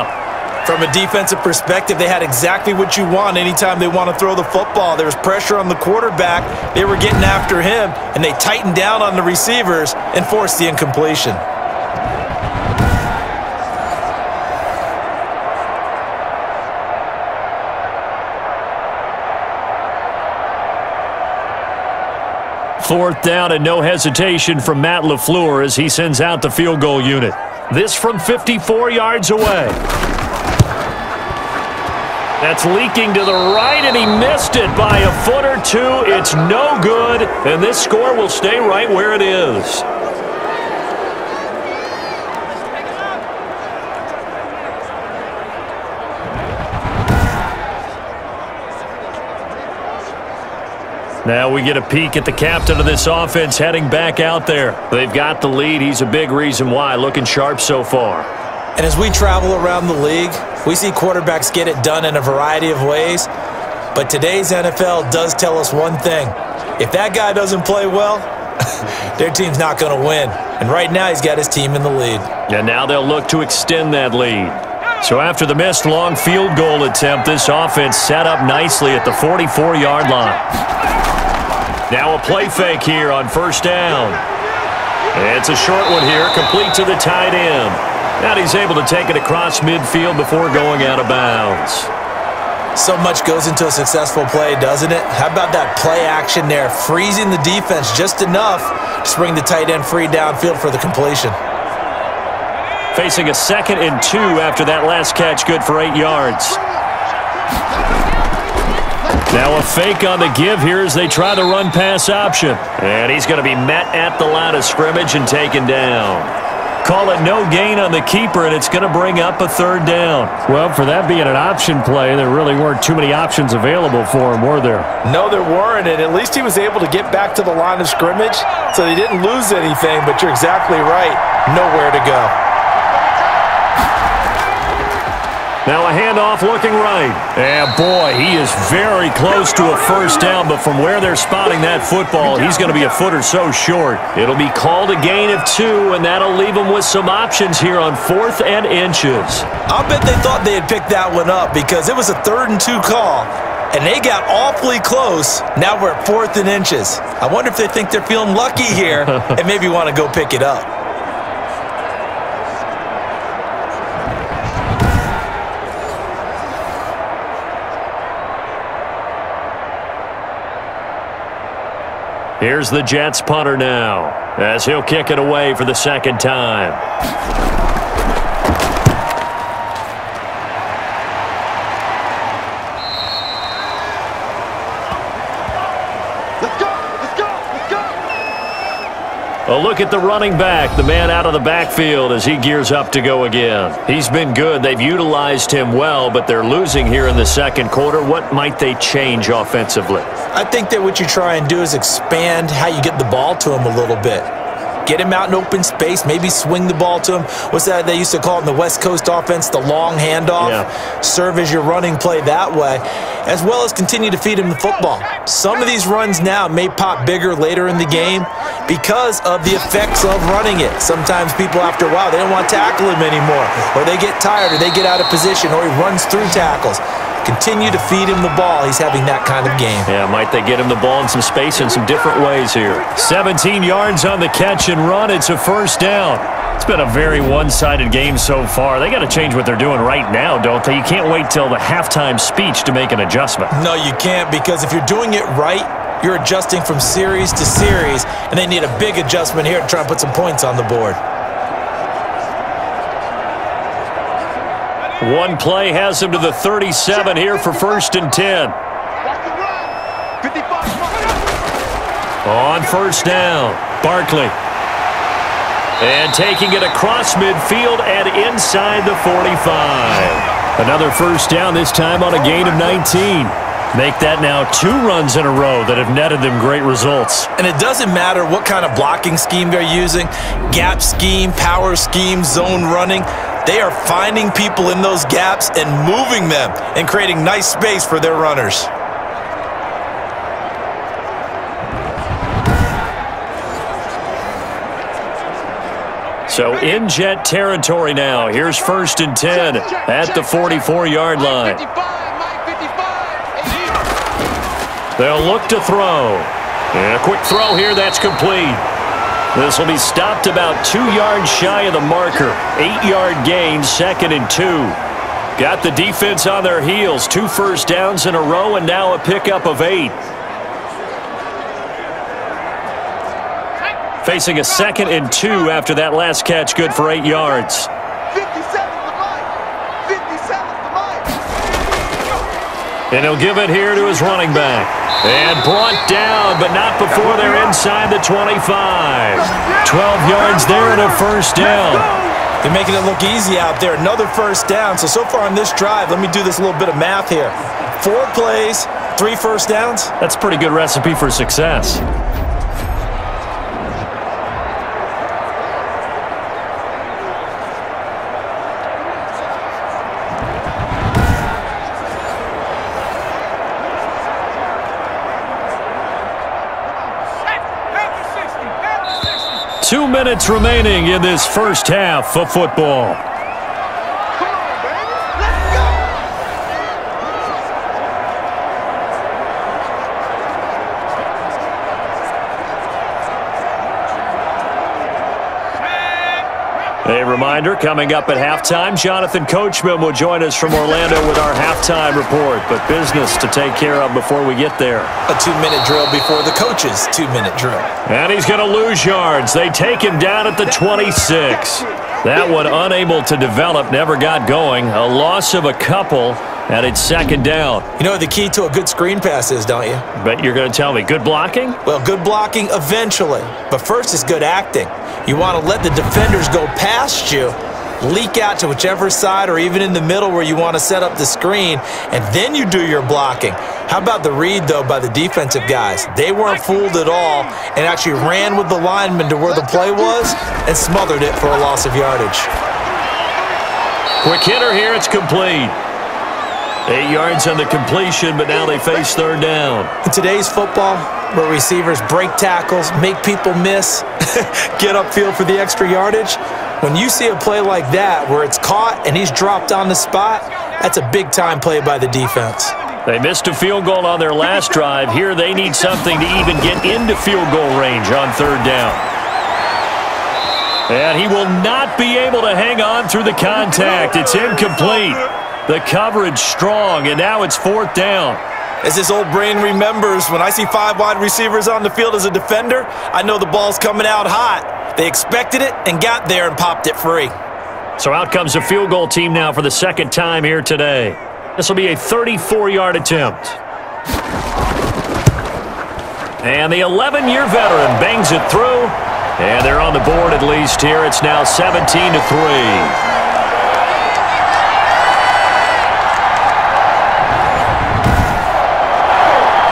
From a defensive perspective, they had exactly what you want anytime they want to throw the football. There was pressure on the quarterback. They were getting after him, and they tightened down on the receivers and forced the incompletion. Fourth down and no hesitation from Matt LaFleur as he sends out the field goal unit. This from 54 yards away. That's leaking to the right, and he missed it by a foot or 2. It's no good, and this score will stay right where it is. Now we get a peek at the captain of this offense heading back out there. They've got the lead. He's a big reason why. Looking sharp so far. And as we travel around the league, we see quarterbacks get it done in a variety of ways. But today's NFL does tell us one thing. If that guy doesn't play well, their team's not going to win. And right now he's got his team in the lead. And now they'll look to extend that lead. So after the missed long field goal attempt, this offense set up nicely at the 44-yard line. Now a play fake here on first down. It's a short one here, complete to the tight end. Now he's able to take it across midfield before going out of bounds. So much goes into a successful play, doesn't it? How about that play action there, freezing the defense just enough to bring the tight end free downfield for the completion. Facing a 2nd and 2 after that last catch, good for 8 yards. Now a fake on the give here as they try the run-pass option. And he's going to be met at the line of scrimmage and taken down. Call it no gain on the keeper, and it's going to bring up a 3rd down. Well, for that being an option play, there really weren't too many options available for him, were there? No, there weren't, and at least he was able to get back to the line of scrimmage, so they didn't lose anything, but you're exactly right. Nowhere to go. Now a handoff looking right. And boy, he is very close to a first down, but from where they're spotting that football, he's going to be a foot or so short. It'll be called a gain of 2, and that'll leave them with some options here on 4th and inches. I'll bet they thought they had picked that one up because it was a 3rd and 2 call, and they got awfully close. Now we're at 4th and inches. I wonder if they think they're feeling lucky here and maybe want to go pick it up. Here's the Jets punter now as he'll kick it away for the 2nd time. Let's go, let's go, let's go. A look at the running back, the man out of the backfield as he gears up to go again. He's been good. They've utilized him well, but they're losing here in the 2nd quarter. What might they change offensively? I think that what you try and do is expand how you get the ball to him a little bit. Get him out in open space, maybe swing the ball to him. What's that they used to call it in the West Coast offense, the long handoff? Yeah. Serve as your running play that way, as well as continue to feed him the football. Some of these runs now may pop bigger later in the game because of the effects of running it. Sometimes people, after a while, they don't want to tackle him anymore, or they get tired, or they get out of position, or he runs through tackles. Continue to feed him the ball. He's having that kind of game. Yeah, might they get him the ball in some space in some different ways here. 17 yards on the catch and run. It's a first down. It's been a very one-sided game so far. They got to change what they're doing right now, don't they? You can't wait till the halftime speech to make an adjustment. No, you can't, because if you're doing it right, you're adjusting from series to series, and they need a big adjustment here to try and put some points on the board. One play has him to the 37 here for 1st and 10. On first down, Barkley. And taking it across midfield and inside the 45. Another first down, this time on a gain of 19. Make that now 2 runs in a row that have netted them great results. And it doesn't matter what kind of blocking scheme they're using, gap scheme, power scheme, zone running. They are finding people in those gaps and moving them and creating nice space for their runners. So in Jet territory now. Here's 1st and 10 at the 44-yard line. They'll look to throw. And a quick throw here, that's complete. This will be stopped about 2 yards shy of the marker. 8-yard gain, 2nd and 2. Got the defense on their heels. 2 first downs in a row and now a pickup of 8. Facing a 2nd and 2 after that last catch, good for 8 yards. 57 to Mike. 57 to Mike. And he'll give it here to his running back. And brought down, but not before they're inside the 25. 12 yards there and a first down. They're making it look easy out there. Another first down. So far on this drive, let me do this little bit of math here. 4 plays, 3 first downs. That's a pretty good recipe for success. Two minutes remaining in this first half of football. Come on, baby. Let's go. A reminder, coming up at halftime, Jonathan Coachman will join us from Orlando with our halftime report, but business to take care of before we get there. A 2-minute drill before the coach's 2-minute drill. And he's going to lose yards. They take him down at the 26. That one unable to develop, never got going. A loss of a couple, and it's 2nd down. You know what the key to a good screen pass is, don't you? Bet you're going to tell me, good blocking? Well, good blocking eventually, but first is good acting. You want to let the defenders go past you, leak out to whichever side or even in the middle where you want to set up the screen, and then you do your blocking. How about the read, though, by the defensive guys? They weren't fooled at all and actually ran with the lineman to where the play was and smothered it for a loss of yardage. Quick hitter here, it's complete. 8 yards on the completion, but now they face 3rd down. In today's football, where receivers break tackles, make people miss, get upfield for the extra yardage, when you see a play like that where it's caught and he's dropped on the spot, that's a big-time play by the defense. They missed a field goal on their last drive. Here they need something to even get into field goal range on 3rd down. And he will not be able to hang on through the contact. It's incomplete. The coverage strong, and now it's 4th down. As this old brain remembers, when I see 5 wide receivers on the field as a defender, I know the ball's coming out hot. They expected it and got there and popped it free. So out comes the field goal team now for the 2nd time here today. This will be a 34-yard attempt. And the 11-year veteran bangs it through, and they're on the board at least here. It's now 17-3.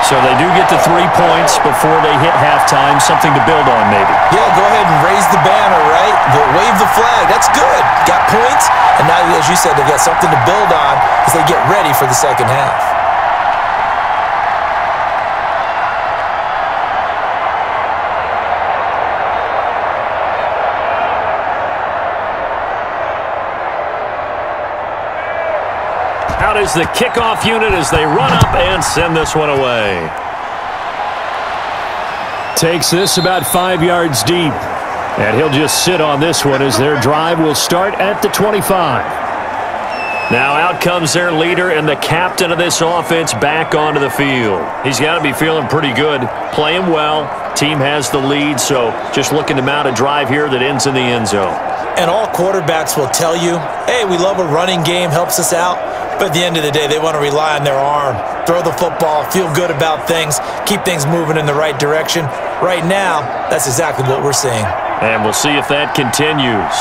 So they do get the 3 points before they hit halftime, something to build on maybe. Yeah, go ahead and raise the banner, right? Wave the flag. That's good. Got points, and now, as you said, they've got something to build on as they get ready for the second half. Out is the kickoff unit as they run up and send this one away. Takes this about 5 yards deep. And he'll just sit on this one as their drive will start at the 25. Now out comes their leader and the captain of this offense back onto the field. He's got to be feeling pretty good, playing well. Team has the lead, so just looking to mount a drive here that ends in the end zone. And all quarterbacks will tell you, hey, we love a running game, helps us out. But at the end of the day, they want to rely on their arm. Throw the football, feel good about things, keep things moving in the right direction. Right now, that's exactly what we're seeing. And we'll see if that continues.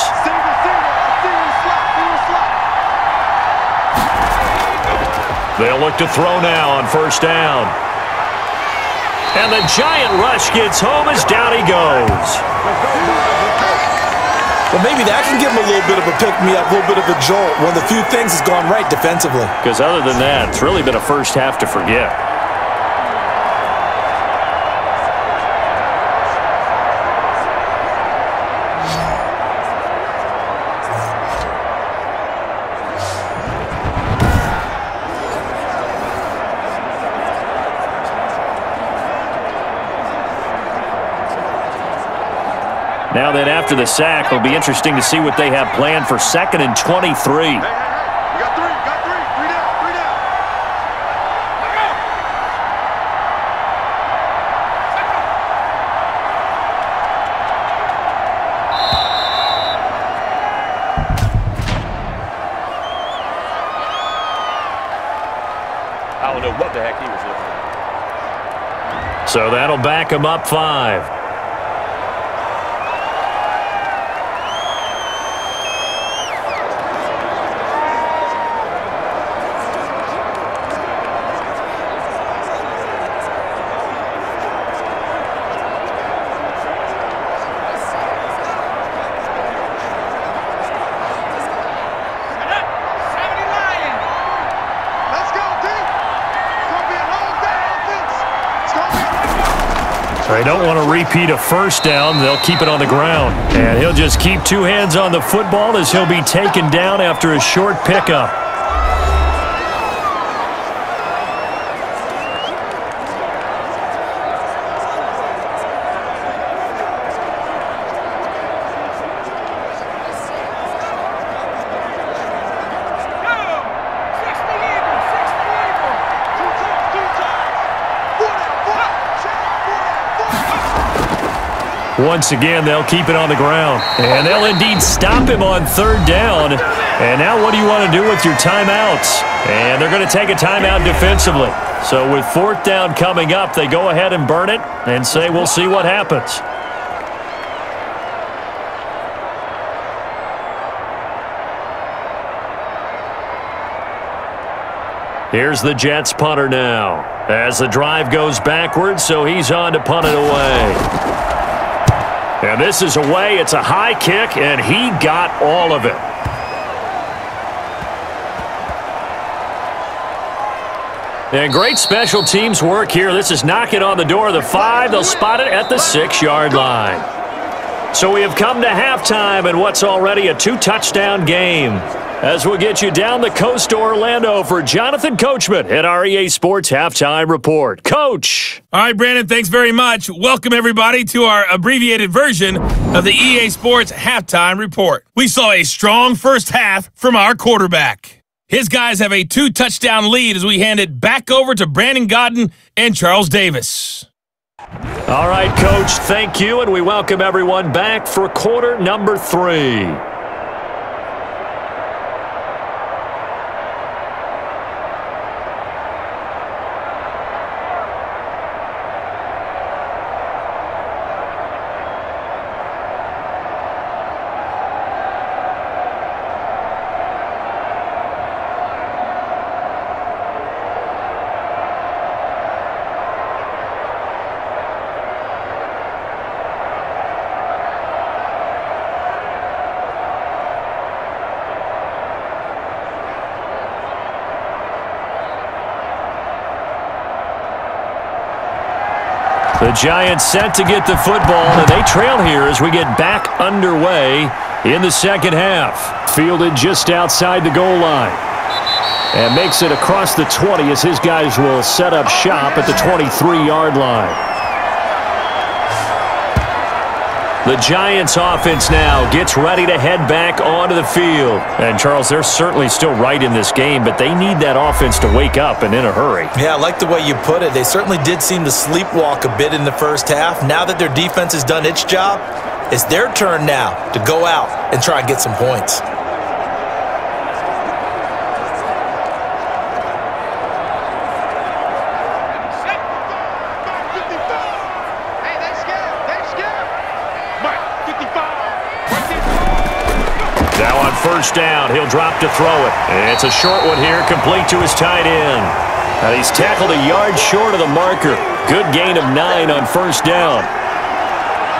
They'll look to throw now on first down. And the giant rush gets home as down he goes. Well, maybe that can give them a little bit of a pick-me-up, a little bit of a jolt. One of the few things has gone right defensively. Because other than that, it's really been a first half to forget. Now then, after the sack, it'll be interesting to see what they have planned for 2nd and 23. We got three. Three down. I don't know what the heck he was looking at. So that'll back him up 5. They don't want to repeat a first down. They'll keep it on the ground. And he'll just keep 2 hands on the football as he'll be taken down after a short pickup. Once again, they'll keep it on the ground. And they'll indeed stop him on 3rd down. And now what do you want to do with your timeouts? And they're going to take a timeout defensively. So with 4th down coming up, they go ahead and burn it and say, we'll see what happens. Here's the Jets punter now. As the drive goes backwards, so he's on to punt it away. And this is away. It's a high kick, and he got all of it. And great special teams work here. This is knocking on the door of the 5. They'll spot it at the 6-yard line. So we have come to halftime in what's already a 2-touchdown game. As we'll get you down the coast to Orlando for Jonathan Coachman at our EA Sports Halftime Report. Coach! All right, Brandon, thanks very much. Welcome, everybody, to our abbreviated version of the EA Sports Halftime Report. We saw a strong first half from our quarterback. His guys have a 2-touchdown lead as we hand it back over to Brandon Godden and Charles Davis. All right, Coach, thank you, and we welcome everyone back for quarter number 3. The Giants set to get the football, and they trail here as we get back underway in the second half. Fielded just outside the goal line. And makes it across the 20 as his guys will set up shop at the 23-yard line. The Giants offense now gets ready to head back onto the field. And, Charles, they're certainly still right in this game, but they need that offense to wake up and in a hurry. Yeah, I like the way you put it. They certainly did seem to sleepwalk a bit in the first half. Now that their defense has done its job, it's their turn now to go out and try and get some points. First down, he'll drop to throw it. It's a short one here, complete to his tight end. He's tackled a yard short of the marker. Good gain of 9 on first down.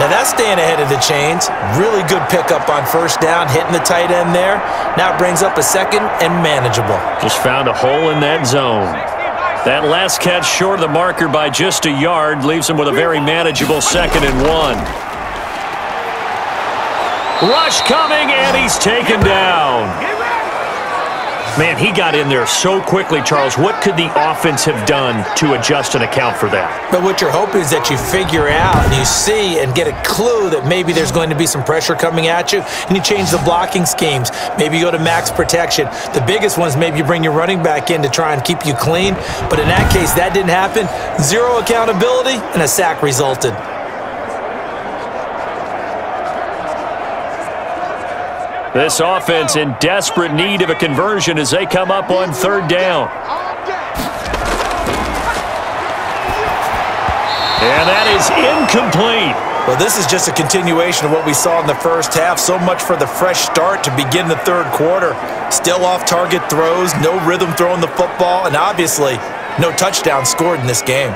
Now that's staying ahead of the chains. Really good pickup on first down, hitting the tight end there. Now it brings up a second and manageable. Just found a hole in that zone. That last catch short of the marker by just a yard leaves him with a very manageable 2nd and 1. Rush coming, and he's taken down. Man, he got in there so quickly, Charles. What could the offense have done to adjust and account for that? But what you're hoping is that you figure out and you see and get a clue that maybe there's going to be some pressure coming at you, and you change the blocking schemes. Maybe you go to max protection. The biggest one is maybe you bring your running back in to try and keep you clean. But in that case, that didn't happen. 0 accountability, and a sack resulted. This offense in desperate need of a conversion as they come up on 3rd down. And that is incomplete. Well, this is just a continuation of what we saw in the first half. So much for the fresh start to begin the 3rd quarter. Still off-target throws, no rhythm throwing the football, and obviously no touchdown scored in this game.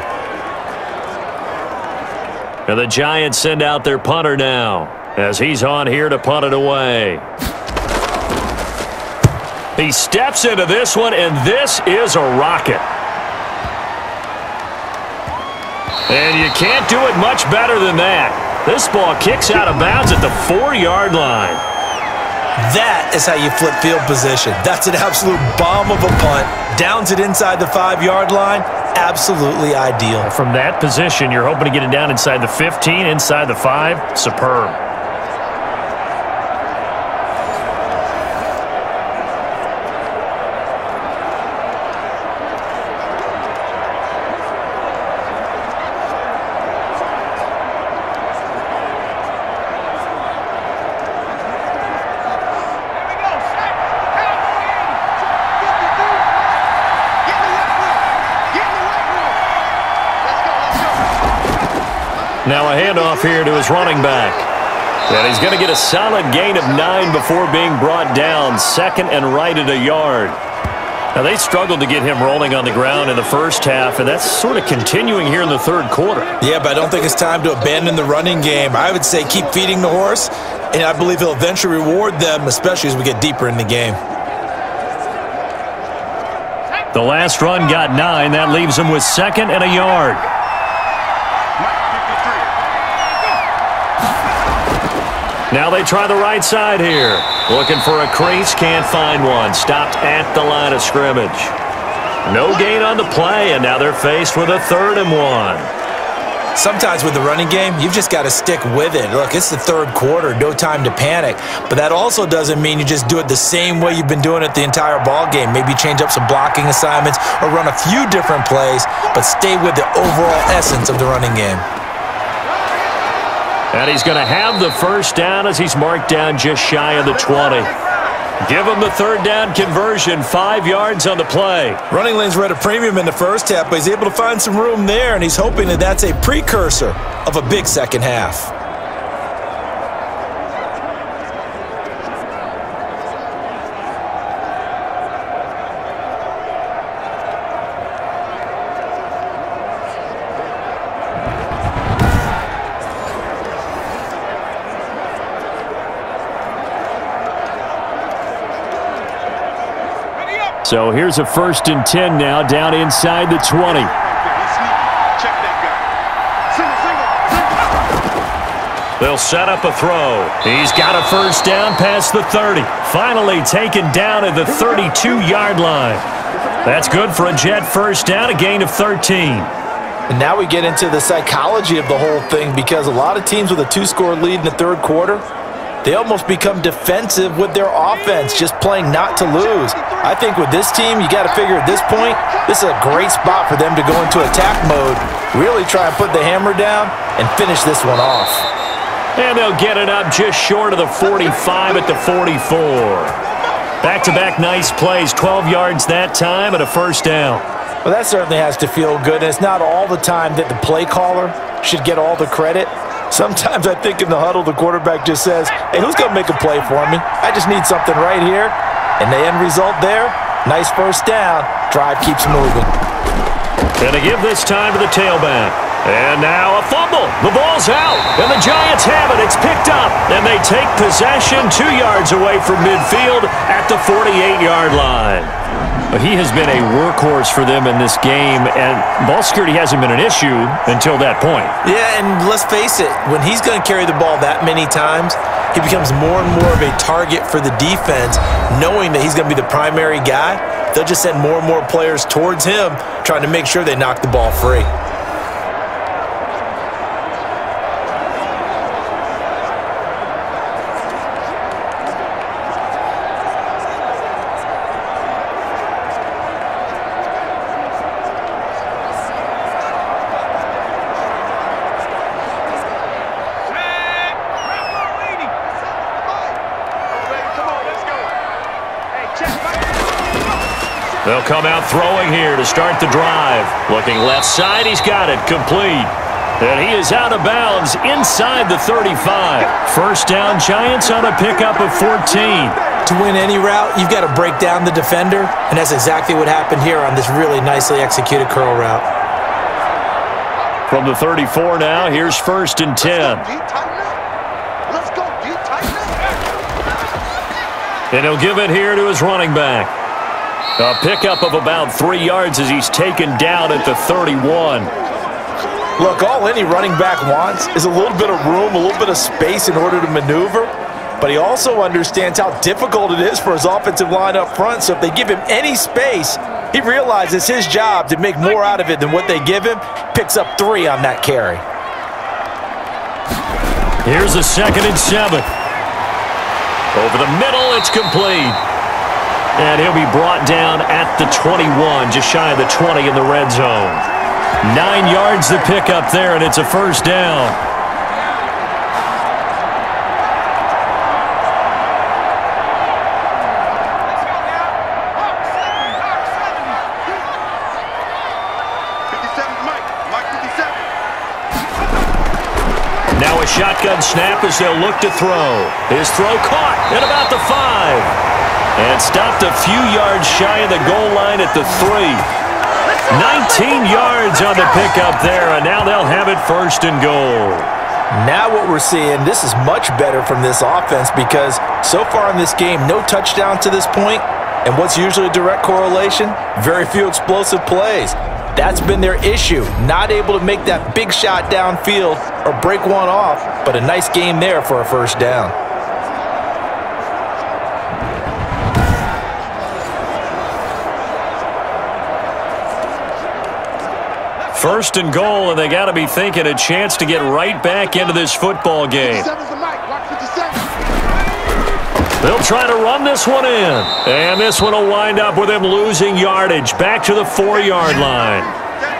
And the Giants send out their punter now as he's on here to punt it away. He steps into this one, and this is a rocket. And you can't do it much better than that. This ball kicks out of bounds at the 4-yard line. That is how you flip field position. That's an absolute bomb of a punt. Downs it inside the 5-yard line. Absolutely ideal. From that position, you're hoping to get it down inside the 15, inside the 5. Superb. Now a handoff here to his running back. And he's going to get a solid gain of 9 before being brought down. 2nd and right at a yard. Now they struggled to get him rolling on the ground in the first half, and that's sort of continuing here in the 3rd quarter. Yeah, but I don't think it's time to abandon the running game. I would say keep feeding the horse, and I believe he'll eventually reward them, especially as we get deeper in the game. The last run got 9. That leaves him with 2nd and a yard. Now they try the right side here. Looking for a crease, can't find one. Stopped at the line of scrimmage. No gain on the play, and now they're faced with a 3rd and 1. Sometimes with the running game, you've just got to stick with it. Look, it's the 3rd quarter, no time to panic. But that also doesn't mean you just do it the same way you've been doing it the entire ball game. Maybe change up some blocking assignments or run a few different plays, but stay with the overall essence of the running game. And he's going to have the first down as he's marked down just shy of the 20. Give him the 3rd down conversion, 5 yards on the play. Running lanes were at a premium in the first half, but he's able to find some room there, and he's hoping that that's a precursor of a big second half. So here's a 1st and 10 now, down inside the 20. Check that guy. They'll set up a throw. He's got a first down past the 30. Finally taken down at the 32-yard line. That's good for a Jet first down, a gain of 13. And now we get into the psychology of the whole thing, because a lot of teams with a 2-score lead in the third quarter, they almost become defensive with their offense, just playing not to lose. I think with this team, you got to figure at this point, this is a great spot for them to go into attack mode, really try and put the hammer down and finish this one off. And they'll get it up just short of the 45 at the 44. Back-to-back nice plays, 12 yards that time and a first down. Well, that certainly has to feel good. And it's not all the time that the play caller should get all the credit. Sometimes I think in the huddle, the quarterback just says, hey, who's going to make a play for me? I just need something right here. And the end result there, nice first down. Drive keeps moving. Gonna give this time to the tailback. And now a fumble. The ball's out. And the Giants have it. It's picked up. And they take possession 2 yards away from midfield at the 48-yard line. He has been a workhorse for them in this game, and ball security hasn't been an issue until that point. Yeah, and let's face it, when he's going to carry the ball that many times, he becomes more and more of a target for the defense, knowing that he's going to be the primary guy. They'll just send more and more players towards him, trying to make sure they knock the ball free. They'll come out throwing here to start the drive. Looking left side, he's got it, complete. And he is out of bounds inside the 35. First down, Giants on a pickup of 14. To win any route, you've got to break down the defender, and that's exactly what happened here on this really nicely executed curl route. From the 34 now, here's first and 10. Let's go, And he'll give it here to his running back. A pickup of about 3 yards as he's taken down at the 31. Look, all any running back wants is a little bit of room, a little bit of space in order to maneuver. But he also understands how difficult it is for his offensive line up front. So if they give him any space, he realizes his job to make more out of it than what they give him. Picks up 3 on that carry. Here's a 2nd and 7. Over the middle, it's complete. And he'll be brought down at the 21, just shy of the 20 in the red zone. 9 yards to pick up there, and it's a first down. Now a shotgun snap as they'll look to throw. His throw caught at about the 5. And stopped a few yards shy of the goal line at the 3. 19 yards on the pickup there, and now they'll have it first and goal. Now what we're seeing, this is much better from this offense, because so far in this game, no touchdown to this point, and what's usually a direct correlation? Very few explosive plays. That's been their issue, not able to make that big shot downfield or break one off, but a nice game there for a first down. First and goal, and they got to be thinking a chance to get right back into this football game. They'll try to run this one in. And this one will wind up with him losing yardage back to the 4-yard line.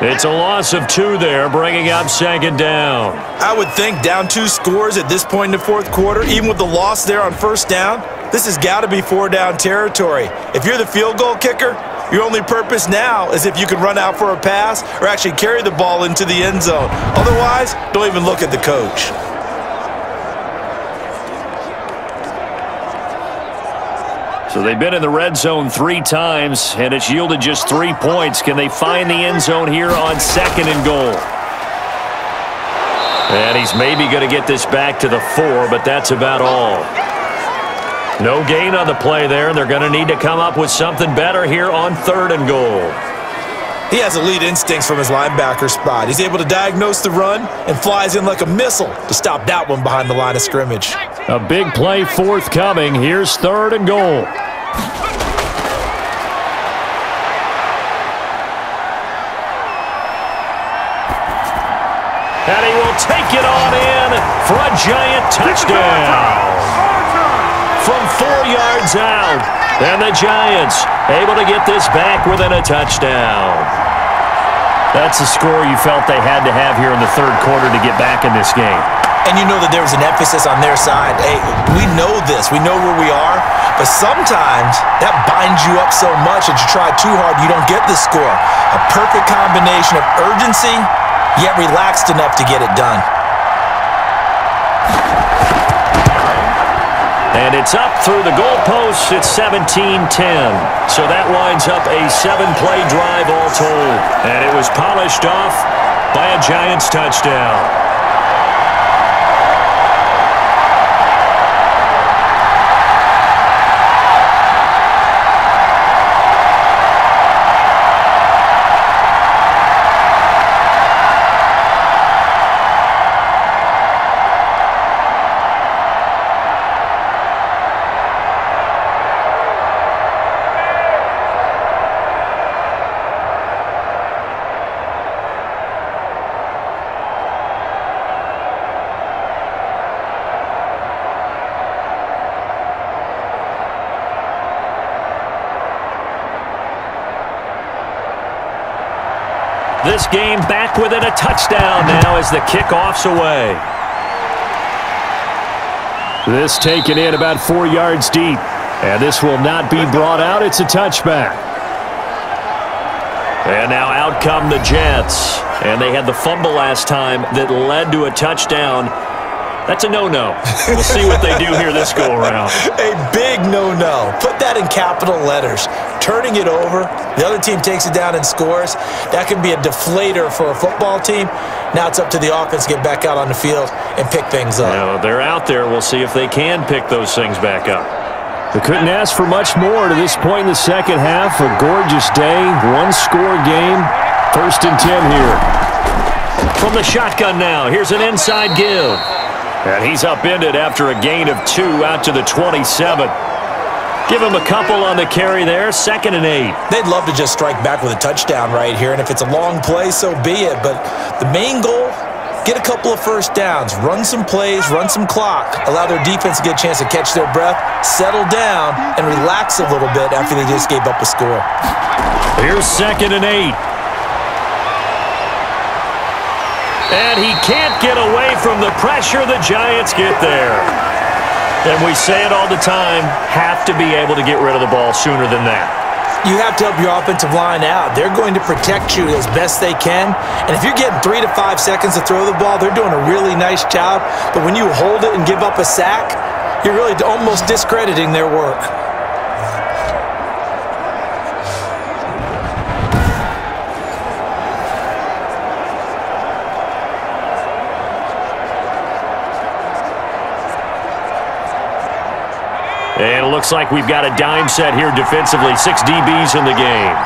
It's a loss of 2 there, bringing up 2nd down. I would think down 2 scores at this point in the fourth quarter, even with the loss there on first down, this has got to be 4-down territory. If you're the field goal kicker, your only purpose now is if you can run out for a pass or actually carry the ball into the end zone. Otherwise, don't even look at the coach. So they've been in the red zone 3 times, and it's yielded just 3 points. Can they find the end zone here on 2nd and goal? And he's maybe going to get this back to the 4, but that's about all. No gain on the play there, and they're going to need to come up with something better here on 3rd and goal. He has elite instincts from his linebacker spot. He's able to diagnose the run and flies in like a missile to stop that one behind the line of scrimmage. A big play forthcoming. Here's 3rd and goal. And he will take it on in for a giant touchdown. From 4 yards out. And the Giants able to get this back within a touchdown. That's the score you felt they had to have here in the 3rd quarter to get back in this game. And you know that there was an emphasis on their side. Hey, we know this. We know where we are. But sometimes that binds you up so much that you try too hard, you don't get the score. A perfect combination of urgency, yet relaxed enough to get it done. And it's up through the goalposts. It's 17-10. So that winds up a 7-play drive all told. And it was polished off by a Giants touchdown. This game back within a touchdown now as the kickoff's away. This taken in about 4 yards deep. And this will not be brought out. It's a touchback. And now out come the Jets. And they had the fumble last time that led to a touchdown. That's a no-no. We'll see what they do here this go-around. A big no-no. Put that in capital letters. Turning it over, the other team takes it down and scores. That can be a deflator for a football team. Now it's up to the offense to get back out on the field and pick things up. Now, they're out there. We'll see if they can pick those things back up. They couldn't ask for much more to this point in the second half. A gorgeous day, one-score game. 1st and 10 here. From the shotgun now, here's an inside give. And he's upended after a gain of 2 out to the 27. Give him a couple on the carry there. 2nd and 8. They'd love to just strike back with a touchdown right here, and if it's a long play, so be it. But the main goal, get a couple of first downs, run some plays, run some clock, allow their defense to get a chance to catch their breath, settle down, and relax a little bit after they just gave up a score. Here's 2nd and 8. And he can't get away from the pressure. The Giants get there. And we say it all the time, have to be able to get rid of the ball sooner than that. You have to help your offensive line out. They're going to protect you as best they can. And if you're getting 3 to 5 seconds to throw the ball, they're doing a really nice job. But when you hold it and give up a sack, you're really almost discrediting their work. And it looks like we've got a dime set here defensively. 6 DBs in the game.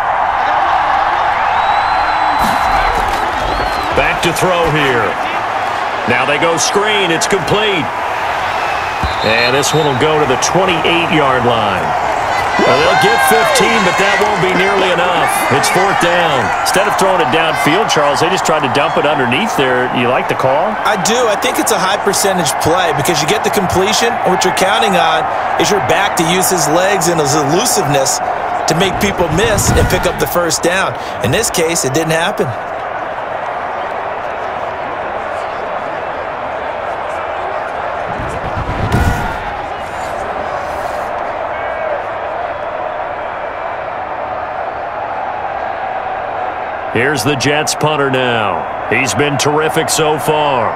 Back to throw here. Now they go screen. It's complete. And this one will go to the 28-yard line. Well, they'll get 15, but that won't be nearly enough. It's 4th down. Instead of throwing it downfield, Charles, they just tried to dump it underneath there. You like the call? I do. I think it's a high-percentage play because you get the completion, and what you're counting on is your back to use his legs and his elusiveness to make people miss and pick up the first down. In this case, it didn't happen. Here's the Jets punter now. He's been terrific so far.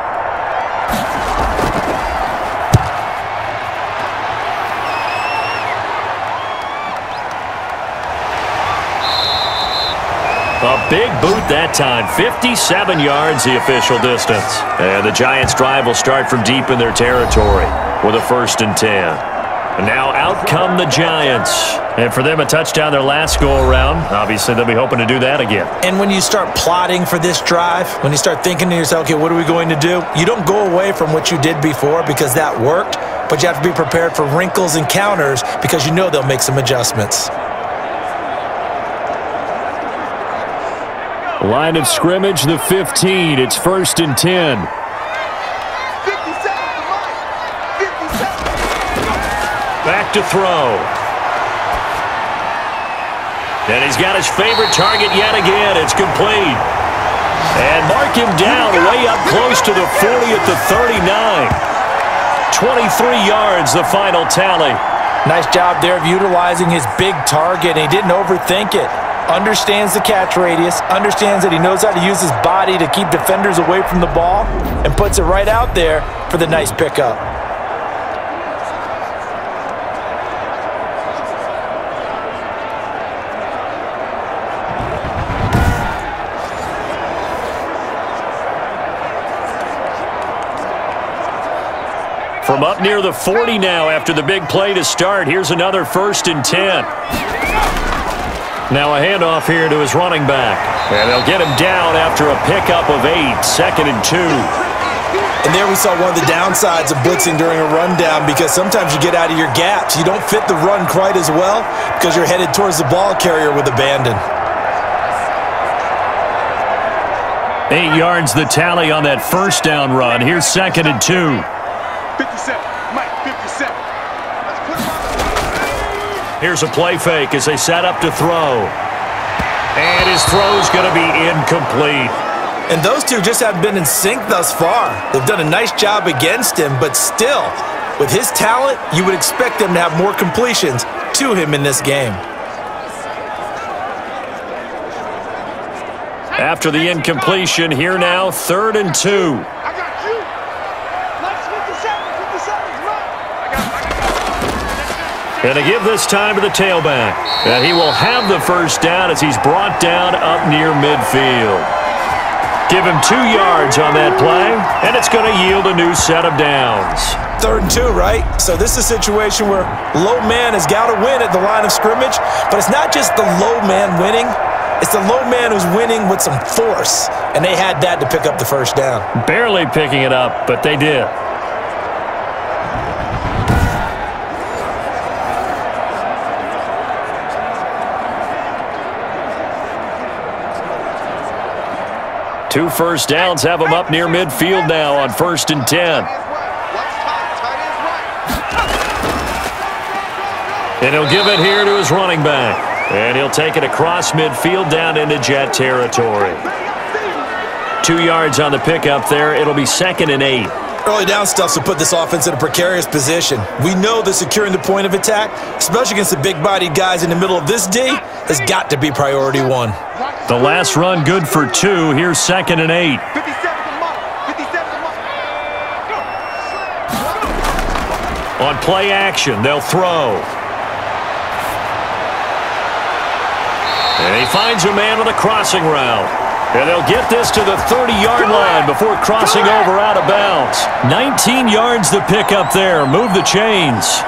A big boot that time. 57 yards the official distance. And the Giants' drive will start from deep in their territory with a 1st and 10. And now out come the Giants. And for them, a touchdown their last go-around. Obviously, they'll be hoping to do that again. And when you start plotting for this drive, when you start thinking to yourself, okay, what are we going to do? You don't go away from what you did before because that worked, but you have to be prepared for wrinkles and counters because you know they'll make some adjustments. Line of scrimmage, the 15. It's 1st and 10. 50 seconds, Mike. 50 seconds. Back to throw. And he's got his favorite target yet again. It's complete. And mark him down way up close to the 40 at the 39. 23 yards, the final tally. Nice job there of utilizing his big target. He didn't overthink it. Understands the catch radius, understands that he knows how to use his body to keep defenders away from the ball, and puts it right out there for the nice pickup. From up near the 40 now after the big play to start. Here's another 1st and 10. Now a handoff here to his running back. And they'll get him down after a pickup of 8. 2nd and 2. And there we saw one of the downsides of blitzing during a rundown because sometimes you get out of your gaps. You don't fit the run quite as well because you're headed towards the ball carrier with abandon. 8 yards the tally on that first down run. Here's 2nd and 2. 57. Mike, 57. Let's put him on. Here's a play fake as they set up to throw. And his throw's going to be incomplete. And those two just haven't been in sync thus far. They've done a nice job against him, but still, with his talent, you would expect them to have more completions to him in this game. After the incompletion, here now, 3rd and 2. I got you. Let's 57, right. And to give this time to the tailback. And he will have the first down as he's brought down up near midfield. Give him 2 yards on that play, and it's going to yield a new set of downs. 3rd and 2, right? So this is a situation where low man has got to win at the line of scrimmage, but it's not just the low man winning. It's the low man who's winning with some force, and they had that to pick up the first down. Barely picking it up, but they did. Two first downs have them up near midfield now on 1st and 10. And he'll give it here to his running back. And he'll take it across midfield down into Jet territory. 2 yards on the pickup there. It'll be 2nd and 8. Early down stuff will put this offense in a precarious position. We know that securing the point of attack, especially against the big-bodied guys in the middle of this D, has got to be priority 1. The last run good for 2. Here's 2nd and 8. 57 to Mike. 57 to Mike. On play action, they'll throw. And he finds a man on the crossing route. And they'll get this to the 30-yard line before crossing over out of bounds. 19 yards to pick up there. Move the chains.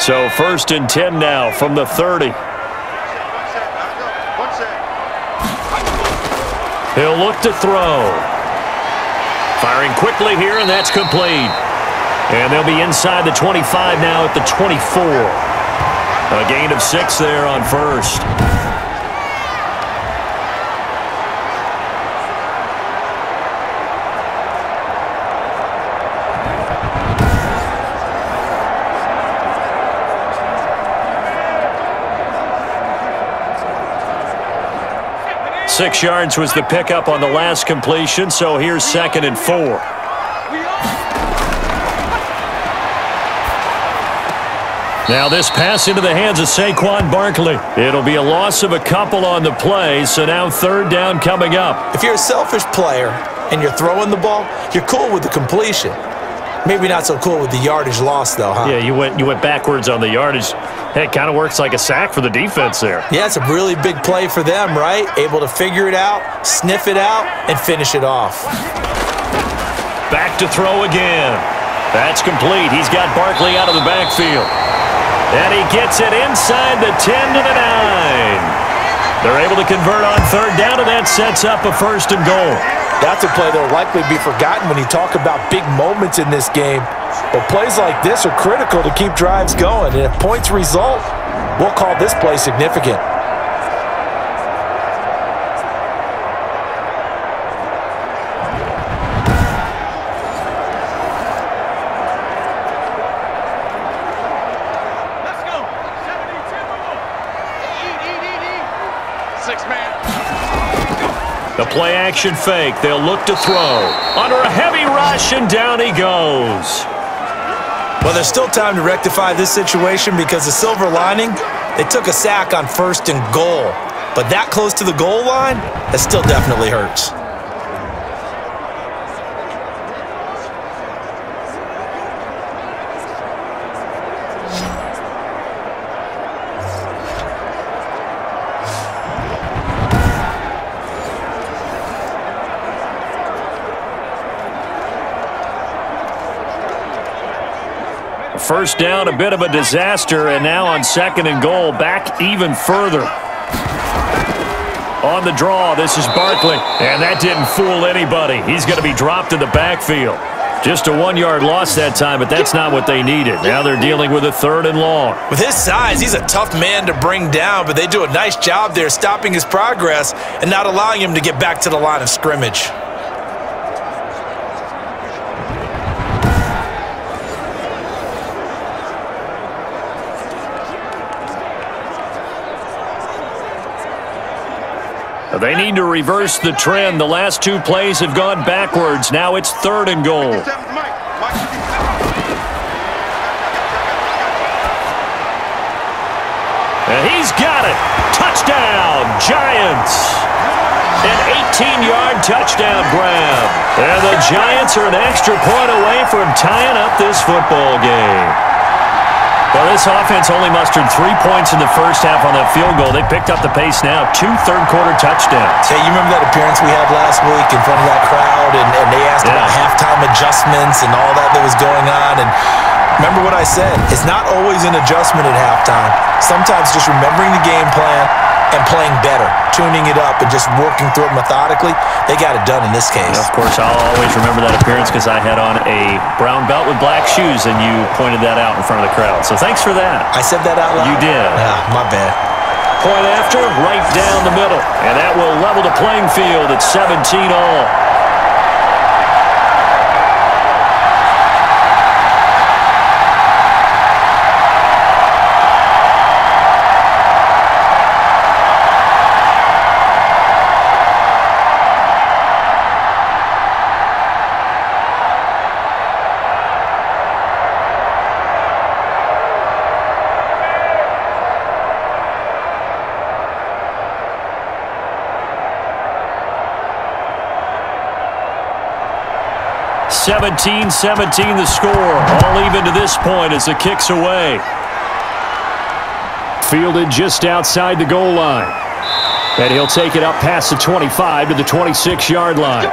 So 1st and 10 now from the 30. He'll look to throw. Firing quickly here, and that's complete. And they'll be inside the 25 now at the 24. A gain of 6 there on 1st. Six yards was the pickup on the last completion, so here's 2nd and 4. Now this pass into the hands of Saquon Barkley. It'll be a loss of a couple on the play, so now 3rd down coming up. If you're a selfish player and you're throwing the ball, you're cool with the completion. Maybe not so cool with the yardage loss, though, huh? Yeah, you went backwards on the yardage. Hey, it kind of works like a sack for the defense there. Yeah, it's a really big play for them, right? Able to figure it out, sniff it out, and finish it off. Back to throw again. That's complete. He's got Barkley out of the backfield. And he gets it inside the 10 to the 9. They're able to convert on third down, and that sets up a 1st and goal. That's a play that will likely be forgotten when you talk about big moments in this game. But plays like this are critical to keep drives going. And if points result, we'll call this play significant. The play-action fake. They'll look to throw. Under a heavy rush, and down he goes. Well, there's still time to rectify this situation because the silver lining, they took a sack on 1st and goal. But that close to the goal line, that still definitely hurts. First down, a bit of a disaster, and now on 2nd and goal, back even further. On the draw, this is Barkley, and that didn't fool anybody. He's going to be dropped in the backfield. Just a 1-yard loss that time, but that's not what they needed. Now they're dealing with a 3rd and long. With his size, he's a tough man to bring down, but they do a nice job there stopping his progress and not allowing him to get back to the line of scrimmage. They need to reverse the trend. The last 2 plays have gone backwards. Now it's 3rd and goal. And he's got it. Touchdown, Giants. An 18-yard touchdown grab. And the Giants are an extra point away from tying up this football game. Well, this offense only mustered 3 points in the first half on that field goal. They picked up the pace now. 2 third-quarter touchdowns. Hey, you remember that appearance we had last week in front of that crowd, and they asked about halftime adjustments and all that was going on, and remember what I said. It's not always an adjustment at halftime. Sometimes just remembering the game plan and playing better, tuning it up and just working through it methodically. They got it done in this case. Of course, I'll always remember that appearance because I had on a brown belt with black shoes, and you pointed that out in front of the crowd. So thanks for that. I said that out loud? You did. My bad. Point after, right down the middle. And that will level the playing field at 17 all. (17-17) the score. All even to this point as the kick's away. Fielded just outside the goal line. And he'll take it up past the 25 to the 26-yard line.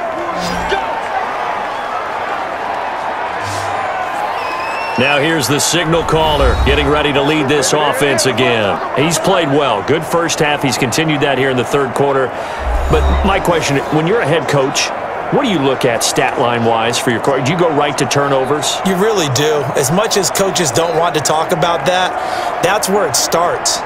Now here's the signal caller getting ready to lead this offense again. He's played well. Good first half. He's continued that here in the third quarter. But my question, when you're a head coach, what do you look at stat line-wise for your coach? Do you go right to turnovers? You really do. As much as coaches don't want to talk about that, that's where it starts.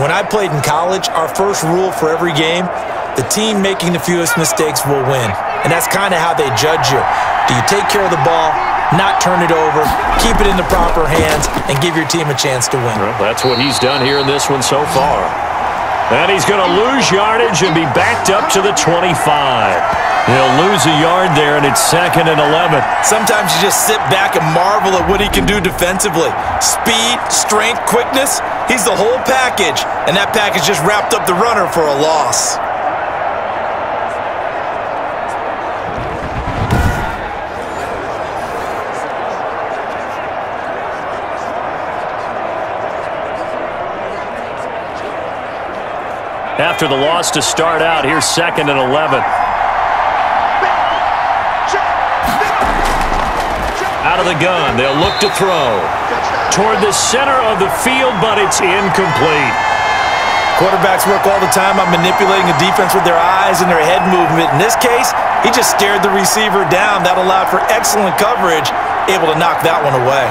When I played in college, our first rule for every game, the team making the fewest mistakes will win. And that's kind of how they judge you. Do you take care of the ball, not turn it over, keep it in the proper hands, and give your team a chance to win? Well, that's what he's done here in this one so far. And he's going to lose yardage and be backed up to the 25. He'll lose a yard there, and it's 2nd and 11. Sometimes you just sit back and marvel at what he can do defensively. Speed, strength, quickness, he's the whole package. And that package just wrapped up the runner for a loss. After the loss to start out, here's 2nd and 11. Out of the gun, they'll look to throw. Toward the center of the field, but it's incomplete. Quarterbacks work all the time on manipulating a defense with their eyes and their head movement. In this case, he just stared the receiver down. That allowed for excellent coverage, able to knock that one away.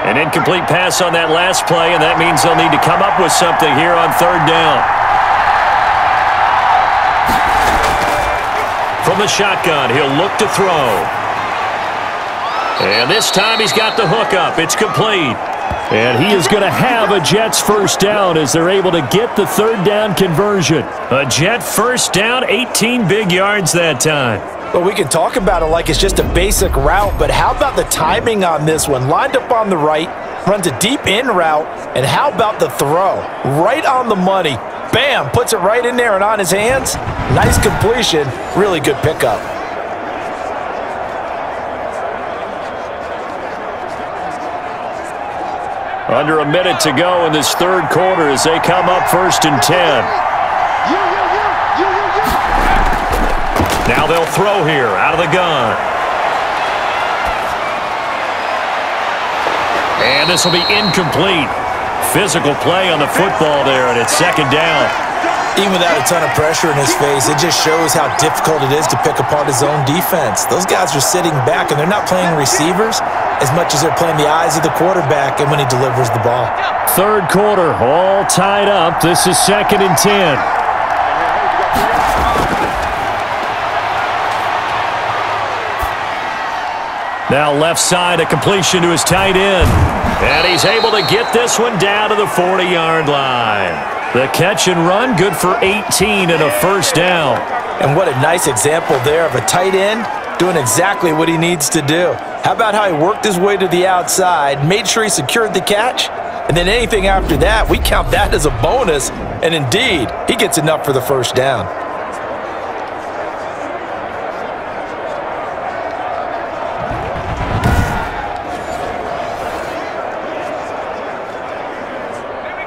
An incomplete pass on that last play, and that means they'll need to come up with something here on 3rd down. From the shotgun, he'll look to throw. And this time he's got the hook up. It's complete. And he is going to have a Jets first down as they're able to get the 3rd down conversion. A Jet first down, 18 big yards that time. Well, we can talk about it like it's just a basic route, but how about the timing on this one? Lined up on the right, runs a deep in route, and how about the throw? Right on the money. Bam, puts it right in there and on his hands. Nice completion, really good pickup. Under a minute to go in this 3rd quarter as they come up 1st and 10. Now they'll throw here out of the gun. And this will be incomplete. Physical play on the football there, and it's 2nd down. Even without a ton of pressure in his face, it just shows how difficult it is to pick apart his own defense. Those guys are sitting back, and they're not playing receivers as much as they're playing the eyes of the quarterback and when he delivers the ball. 3rd quarter, all tied up. This is 2nd and 10. Now left side, a completion to his tight end. And he's able to get this one down to the 40-yard line. The catch and run, good for 18 and a first down. And what a nice example there of a tight end doing exactly what he needs to do. How about how he worked his way to the outside, made sure he secured the catch, and then anything after that, we count that as a bonus. And indeed, he gets enough for the first down.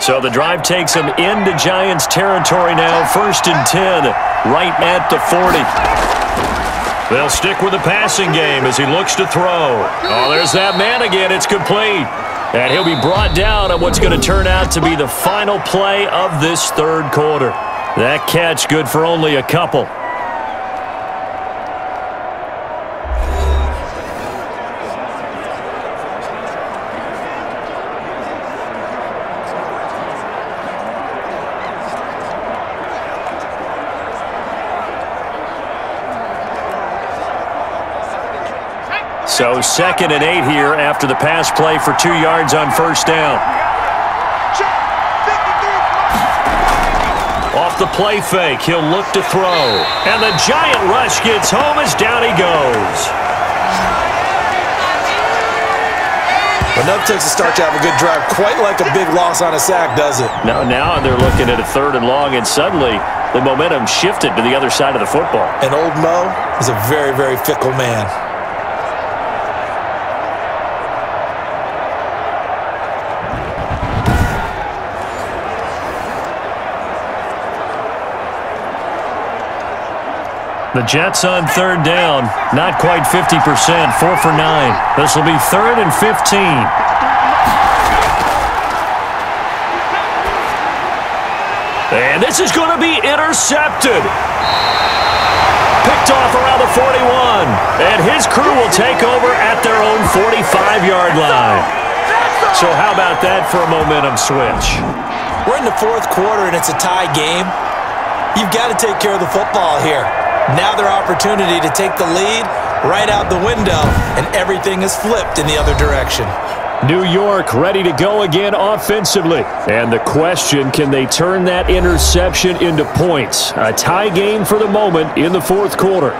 So the drive takes him into Giants territory now, 1st and 10, right at the 40. They'll stick with the passing game as he looks to throw. Oh, there's that man again. It's complete. And he'll be brought down on what's going to turn out to be the final play of this 3rd quarter. That catch good for only a couple. So 2nd and 8 here after the pass play for 2 yards on first down. Off the play fake, he'll look to throw. And the giant rush gets home as down he goes. Enough takes a start to have a good drive, quite like a big loss on a sack, does it? Now they're looking at a 3rd and long, and suddenly the momentum shifted to the other side of the football. And old Mo is a very, very fickle man. The Jets on 3rd down, not quite 50%, 4 for 9. This will be 3rd and 15. And this is going to be intercepted. Picked off around the 41. And his crew will take over at their own 45-yard line. So how about that for a momentum switch? We're in the 4th quarter, and it's a tie game. You've got to take care of the football here. Now their opportunity to take the lead right out the window, and everything is flipped in the other direction. New York ready to go again offensively. And the question, can they turn that interception into points? A tie game for the moment in the 4th quarter.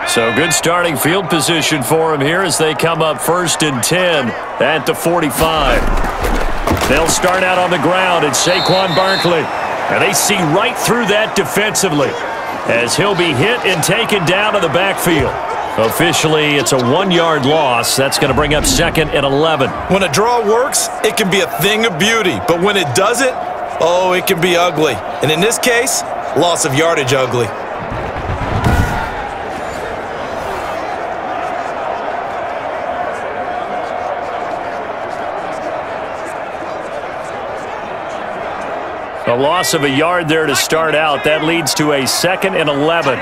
So good starting field position for him here as they come up 1st and 10 at the 45. They'll start out on the ground, and Saquon Barkley. And they see right through that defensively as he'll be hit and taken down to the backfield. Officially, it's a 1-yard loss. That's going to bring up 2nd and 11. When a draw works, it can be a thing of beauty. But when it doesn't, oh, it can be ugly. And in this case, loss of yardage ugly. A loss of a yard there to start out. That leads to a 2nd and 11.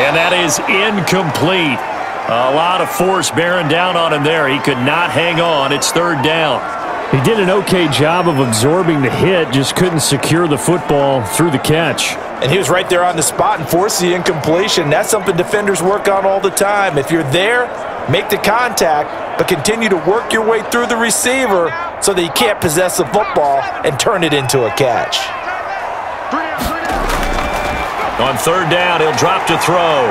And that is incomplete. A lot of force bearing down on him there. He could not hang on. It's 3rd down. He did an okay job of absorbing the hit, just couldn't secure the football through the catch. And he was right there on the spot and forced the incompletion. That's something defenders work on all the time. If you're there, make the contact, but continue to work your way through the receiver so that he can't possess the football and turn it into a catch. On 3rd down, he'll drop to throw.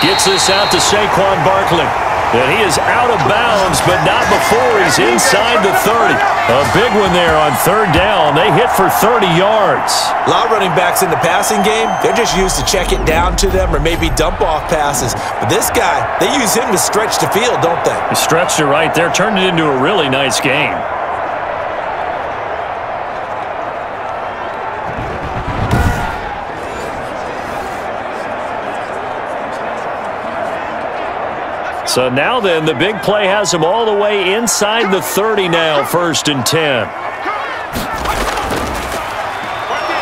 Gets this out to Saquon Barkley. And he is out of bounds, but not before he's inside the 30. A big one there on 3rd down. They hit for 30 yards. A lot of running backs in the passing game, they're just used to check it down to them or maybe dump off passes. But this guy, they use him to stretch the field, don't they? He stretched it right there, turned it into a really nice game. So now then, the big play has him all the way inside the 30 now, 1st and 10.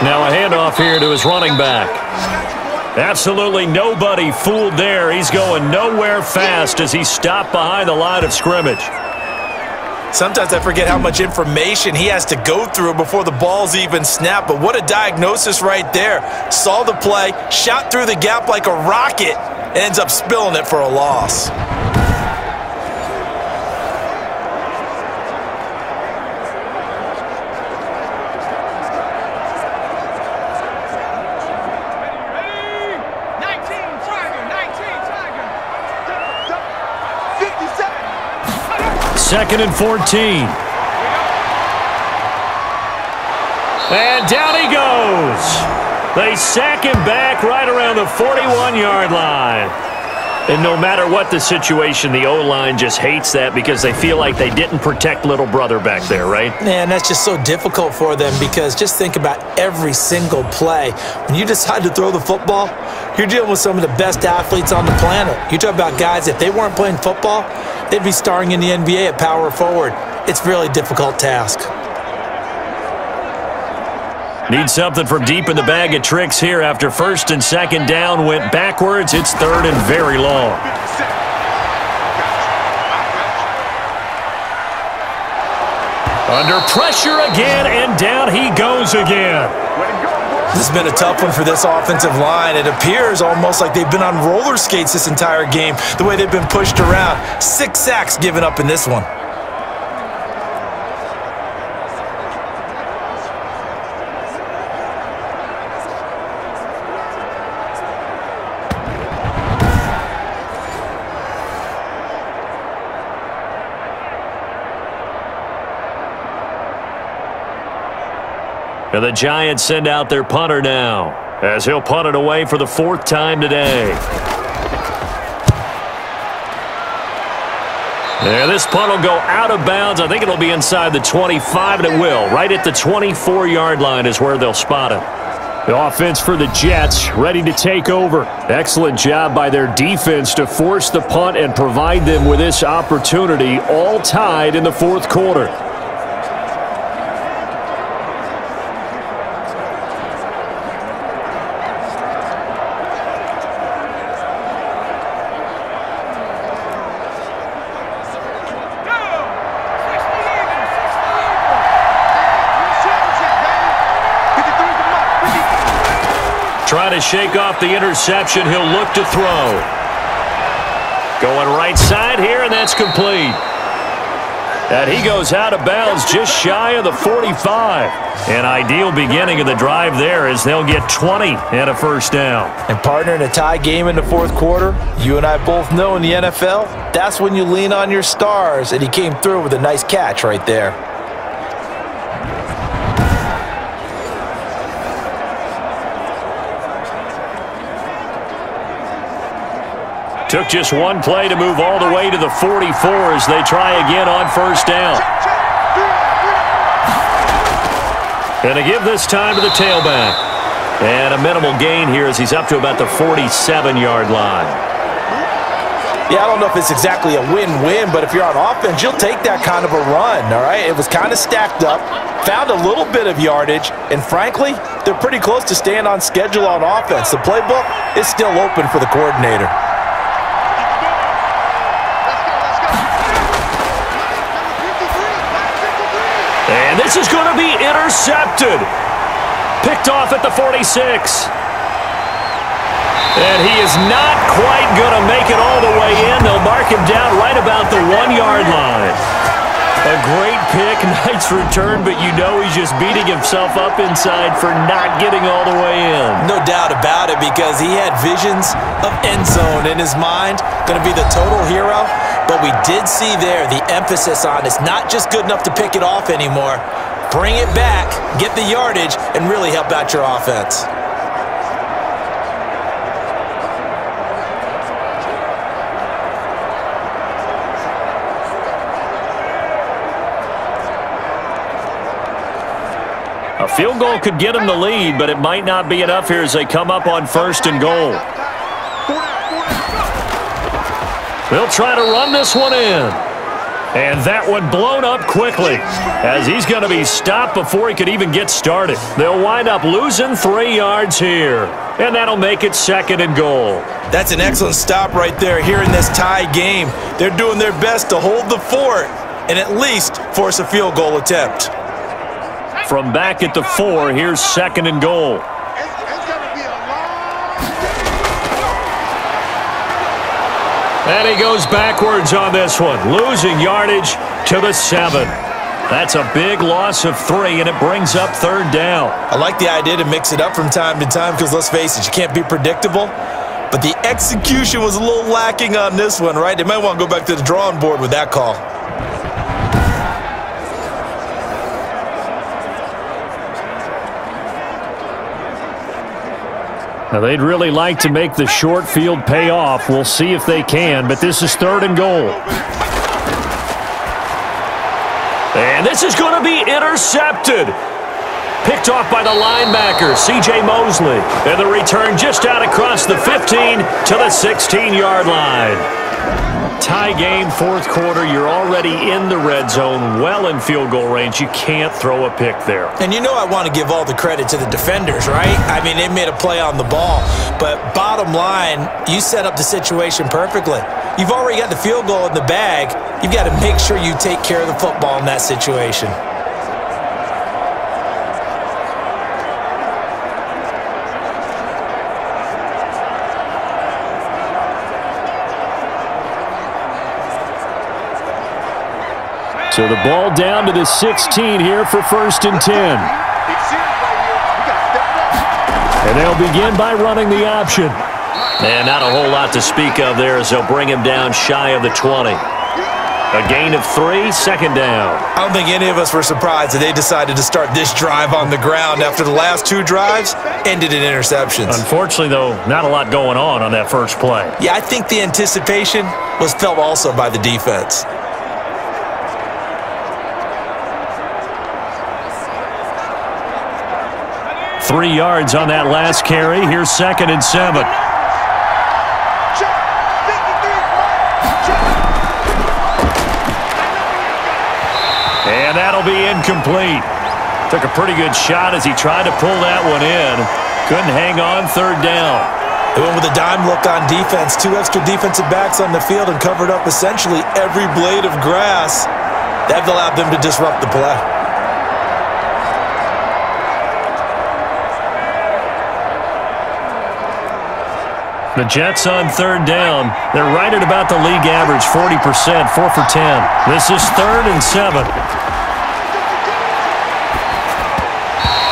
Now a handoff here to his running back. Absolutely nobody fooled there. He's going nowhere fast as he's stopped behind the line of scrimmage. Sometimes I forget how much information he has to go through before the ball's even snapped. But what a diagnosis right there. Saw the play, shot through the gap like a rocket, ends up spilling it for a loss. Second and 14. And down he goes. They sack him back right around the 41-yard line. And no matter what the situation, the O-line just hates that because they feel like they didn't protect little brother back there, right? Man, that's just so difficult for them because just think about every single play. When you decide to throw the football, you're dealing with some of the best athletes on the planet. You talk about guys, if they weren't playing football, they'd be starring in the NBA at power forward. It's a really difficult task. Need something from deep in the bag of tricks here after 1st and 2nd down went backwards. It's 3rd and very long. Under pressure again, and down he goes again. This has been a tough one for this offensive line. It appears almost like they've been on roller skates this entire game, the way they've been pushed around. 6 sacks given up in this one. And the Giants send out their punter now, as he'll punt it away for the 4th time today. And this punt will go out of bounds. I think it'll be inside the 25, and it will. Right at the 24-yard line is where they'll spot it. The offense for the Jets ready to take over. Excellent job by their defense to force the punt and provide them with this opportunity, all tied in the 4th quarter. Trying to shake off the interception. He'll look to throw. Going right side here, and that's complete. And he goes out of bounds just shy of the 45. An ideal beginning of the drive there as they'll get 20 and a first down. And partner, in a tie game in the fourth quarter, you and I both know in the NFL, that's when you lean on your stars, and he came through with a nice catch right there. Took just one play to move all the way to the 44 as they try again on first down. And to give this time to the tailback. And a minimal gain here as he's up to about the 47-yard line. Yeah, I don't know if it's exactly a win-win, but if you're on offense, you'll take that kind of a run, all right? It was kind of stacked up, found a little bit of yardage, and frankly, they're pretty close to staying on schedule on offense. The playbook is still open for the coordinator. And this is going to be intercepted. Picked off at the 46. And he is not quite going to make it all the way in. They'll mark him down right about the 1-yard line. A great pick, nice return, but you know he's just beating himself up inside for not getting all the way in. No doubt about it, because he had visions of end zone in his mind. Going to be the total hero. But we did see there the emphasis on it's not just good enough to pick it off anymore. Bring it back, get the yardage, and really help out your offense. A field goal could get him the lead, but it might not be enough here as they come up on first and goal. They'll try to run this one in. And that one blown up quickly as he's going to be stopped before he could even get started. They'll wind up losing 3 yards here. And that'll make it second and goal. That's an excellent stop right there here in this tie game. They're doing their best to hold the fort and at least force a field goal attempt. From back at the 4, here's second and goal. And he goes backwards on this one, losing yardage to the 7. That's a big loss of 3, and it brings up third down. I like the idea to mix it up from time to time because, let's face it, you can't be predictable. But the execution was a little lacking on this one, right? They might want to go back to the drawing board with that call. Now, they'd really like to make the short field pay off. We'll see if they can, but this is third and goal. And this is going to be intercepted. Picked off by the linebacker, C.J. Mosley. And the return just out across the 15 to the 16-yard line. Tie game, fourth quarter. You're already in the red zone, well in field goal range. You can't throw a pick there. And you know I want to give all the credit to the defenders, right? I mean, they made a play on the ball. But bottom line, you set up the situation perfectly. You've already got the field goal in the bag. You've got to make sure you take care of the football in that situation. So the ball down to the 16 here for first and 10. And they'll begin by running the option. And not a whole lot to speak of there as they'll bring him down shy of the 20. A gain of 3, second down. I don't think any of us were surprised that they decided to start this drive on the ground after the last 2 drives ended in interceptions. Unfortunately, though, not a lot going on that first play. Yeah, I think the anticipation was felt also by the defense. Three yards on that last carry. Here's second and 7. And that'll be incomplete. Took a pretty good shot as he tried to pull that one in. Couldn't hang on, third down. They went with a dime look on defense. 2 extra defensive backs on the field and covered up essentially every blade of grass. That allowed them to disrupt the play. The Jets on third down. They're right at about the league average, 40%, 4 for 10. This is 3rd and 7.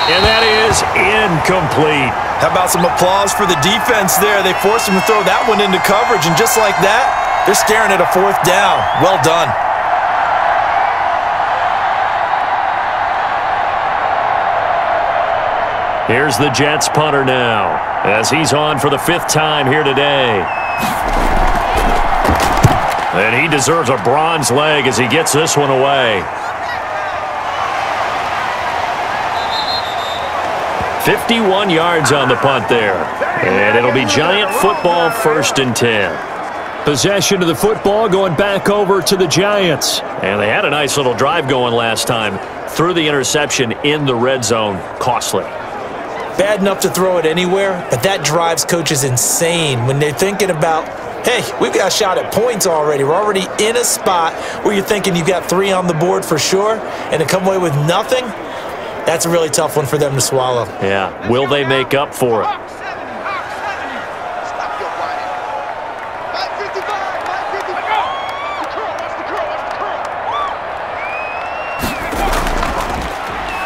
And that is incomplete. How about some applause for the defense there? They forced him to throw that one into coverage, and just like that, they're staring at a 4th down. Well done. Here's the Jets punter now, as he's on for the 5th time here today. And he deserves a bronze leg as he gets this one away. 51 yards on the punt there. And it'll be Giant football, 1st and 10. Possession of the football going back over to the Giants. And they had a nice little drive going last time. Threw the interception in the red zone. Costly. Bad enough to throw it anywhere, but that drives coaches insane when they're thinking about, hey, we've got a shot at points already. We're already in a spot where you're thinking you've got 3 on the board for sure, and to come away with nothing, that's a really tough one for them to swallow. Yeah. Will they make up for it?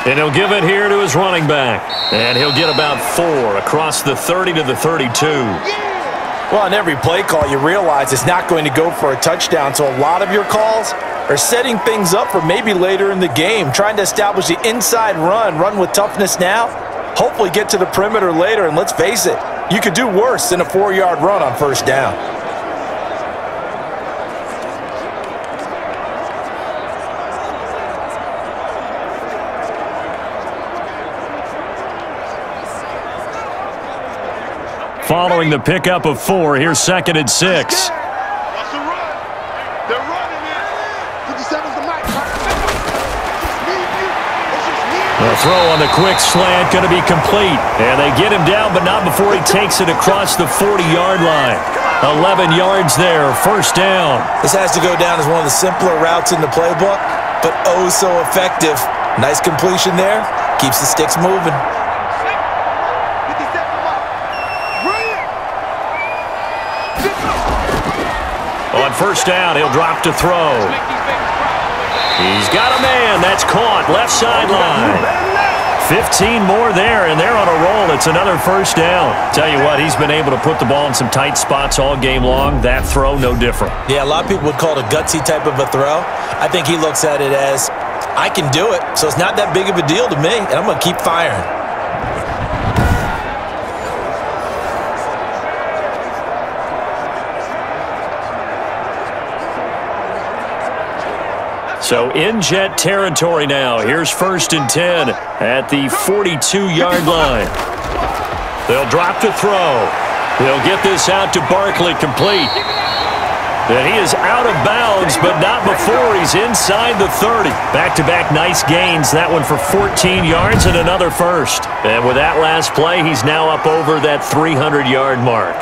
And he'll give it here to his running back. And he'll get about 4 across the 30 to the 32. Well, on every play call, you realize it's not going to go for a touchdown, so a lot of your calls are setting things up for maybe later in the game, trying to establish the inside run with toughness now, hopefully get to the perimeter later, and let's face it, you could do worse than a 4-yard run on 1st down. Following the pickup of 4, here's 2nd and 6. Watch the run. They're running it. 57's the mic. The throw on the quick slant going to be complete. And they get him down, but not before he takes it across the 40-yard line. 11 yards there, 1st down. This has to go down as one of the simpler routes in the playbook, but oh so effective. Nice completion there. Keeps the sticks moving. On 1st down, he'll drop to throw. He's got a man. That's caught. Left sideline. 15 more there, and they're on a roll. It's another 1st down. Tell you what, he's been able to put the ball in some tight spots all game long. That throw, no different. Yeah, a lot of people would call it a gutsy type of a throw. I think he looks at it as, I can do it, so it's not that big of a deal to me, and I'm going to keep firing. So in Jet territory now. Here's 1st and 10 at the 42-yard line. They'll drop to throw. They'll get this out to Barkley, complete. And he is out of bounds, but not before he's inside the 30. Back-to-back nice gains. That one for 14 yards and another 1st. And with that last play, he's now up over that 300-yard mark.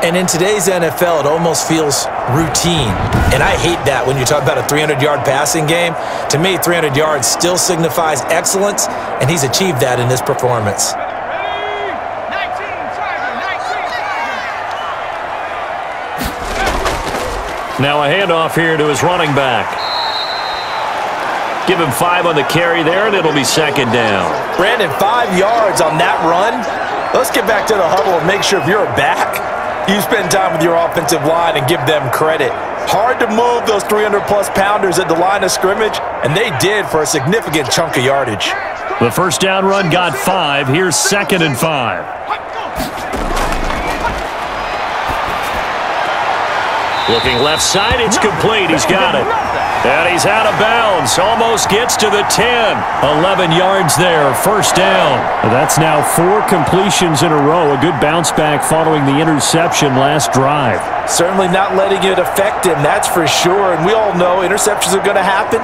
And in today's NFL, it almost feels routine. And I hate that when you talk about a 300-yard passing game. To me, 300 yards still signifies excellence, and he's achieved that in this performance. Now a handoff here to his running back. Give him 5 on the carry there, and it'll be 2nd down. Brandon, 5 yards on that run. Let's get back to the huddle and make sure if you're a back, you spend time with your offensive line and give them credit. Hard to move those 300-plus pounders at the line of scrimmage, and they did for a significant chunk of yardage. The 1st down run got 5. Here's 2nd and 5. Looking left side, it's complete. He's got it. And he's out of bounds. Almost gets to the 10. 11 yards there. 1st down. That's now 4 completions in a row. A good bounce back following the interception last drive. Certainly not letting it affect him, that's for sure. And we all know interceptions are going to happen.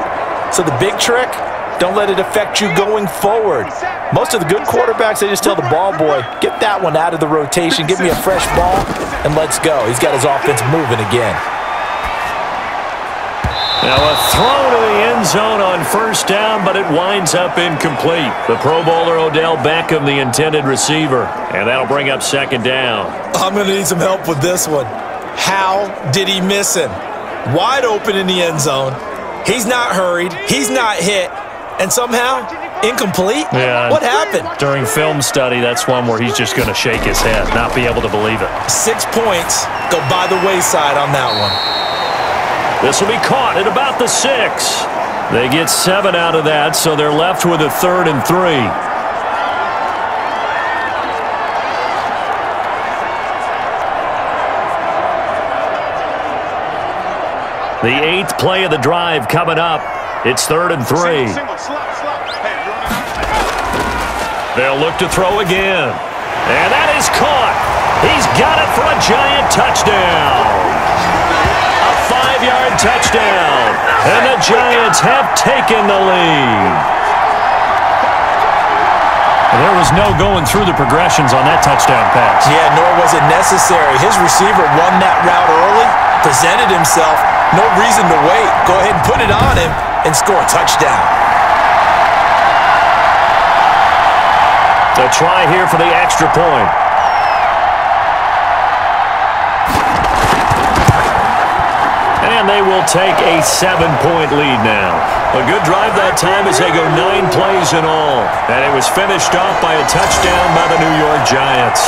So the big trick, don't let it affect you going forward. Most of the good quarterbacks, they just tell the ball boy, get that one out of the rotation, give me a fresh ball, and let's go. He's got his offense moving again. Now a throw to the end zone on first down, but it winds up incomplete. The Pro Bowler Odell Beckham, the intended receiver. And that'll bring up second down. I'm going to need some help with this one. How did he miss him? Wide open in the end zone. He's not hurried. He's not hit. And somehow, incomplete? Yeah. What happened? During film study, that's one where he's just going to shake his head, not be able to believe it. 6 points go by the wayside on that one. This will be caught at about the 6. They get 7 out of that, so they're left with a 3rd and 3. The 8th play of the drive coming up. It's 3rd and 3. They'll look to throw again. And that is caught. He's got it for a giant touchdown. A 5-yard touchdown. And the Giants have taken the lead. There was no going through the progressions on that touchdown pass. Yeah, nor was it necessary. His receiver won that route early, presented himself. No reason to wait. Go ahead and put it on him and score a touchdown. The try here for the extra point. And they will take a 7-point lead now. A good drive that time as they go 9 plays in all. And it was finished off by a touchdown by the New York Giants.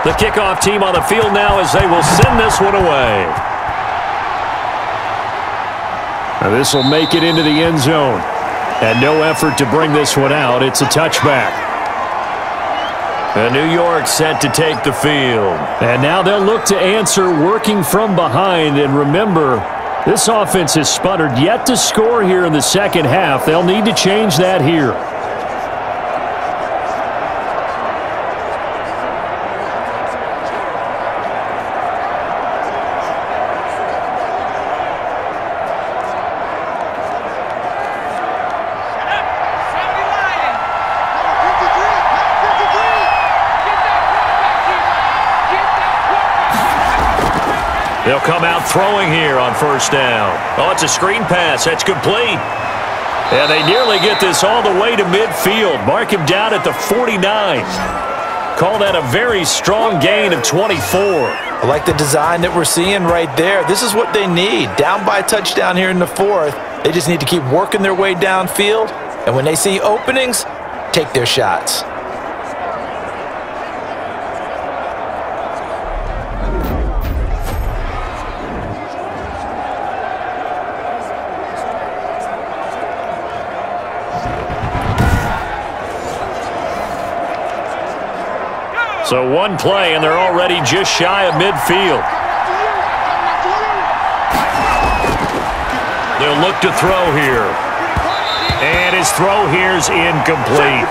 The kickoff team on the field now as they will send this one away. Now this will make it into the end zone. And no effort to bring this one out. It's a touchback. And New York set to take the field. And now they'll look to answer working from behind. And remember, this offense has sputtered yet to score here in the second half. They'll need to change that here. They'll come out throwing here on first down. Oh, it's a screen pass. That's complete. And they nearly get this all the way to midfield. Mark him down at the 49. Call that a very strong gain of 24. I like the design that we're seeing right there. This is what they need. Down by a touchdown here in the 4th. They just need to keep working their way downfield. And when they see openings, take their shots. So one play, and they're already just shy of midfield. They'll look to throw here. And his throw here's incomplete.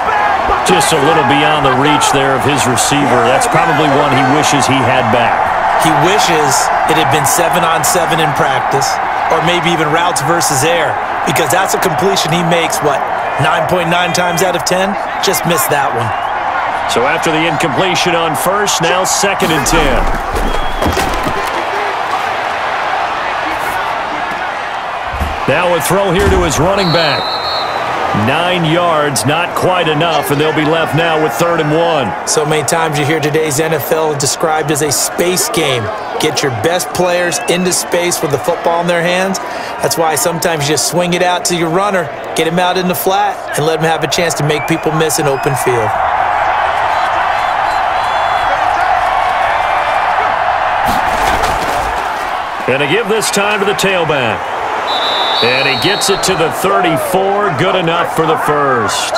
Just a little beyond the reach there of his receiver. That's probably one he wishes he had back. He wishes it had been 7-on-7 in practice, or maybe even routes versus air, because that's a completion he makes, what, 9.9 times out of 10? Just missed that one. So after the incompletion on first, now 2nd and 10. Now a throw here to his running back. 9 yards, not quite enough, and they'll be left now with 3rd and 1. So many times you hear today's NFL described as a space game. Get your best players into space with the football in their hands. That's why sometimes you just swing it out to your runner, get him out in the flat, and let him have a chance to make people miss an open field. And to give this time to the tailback. And he gets it to the 34. Good enough for the first.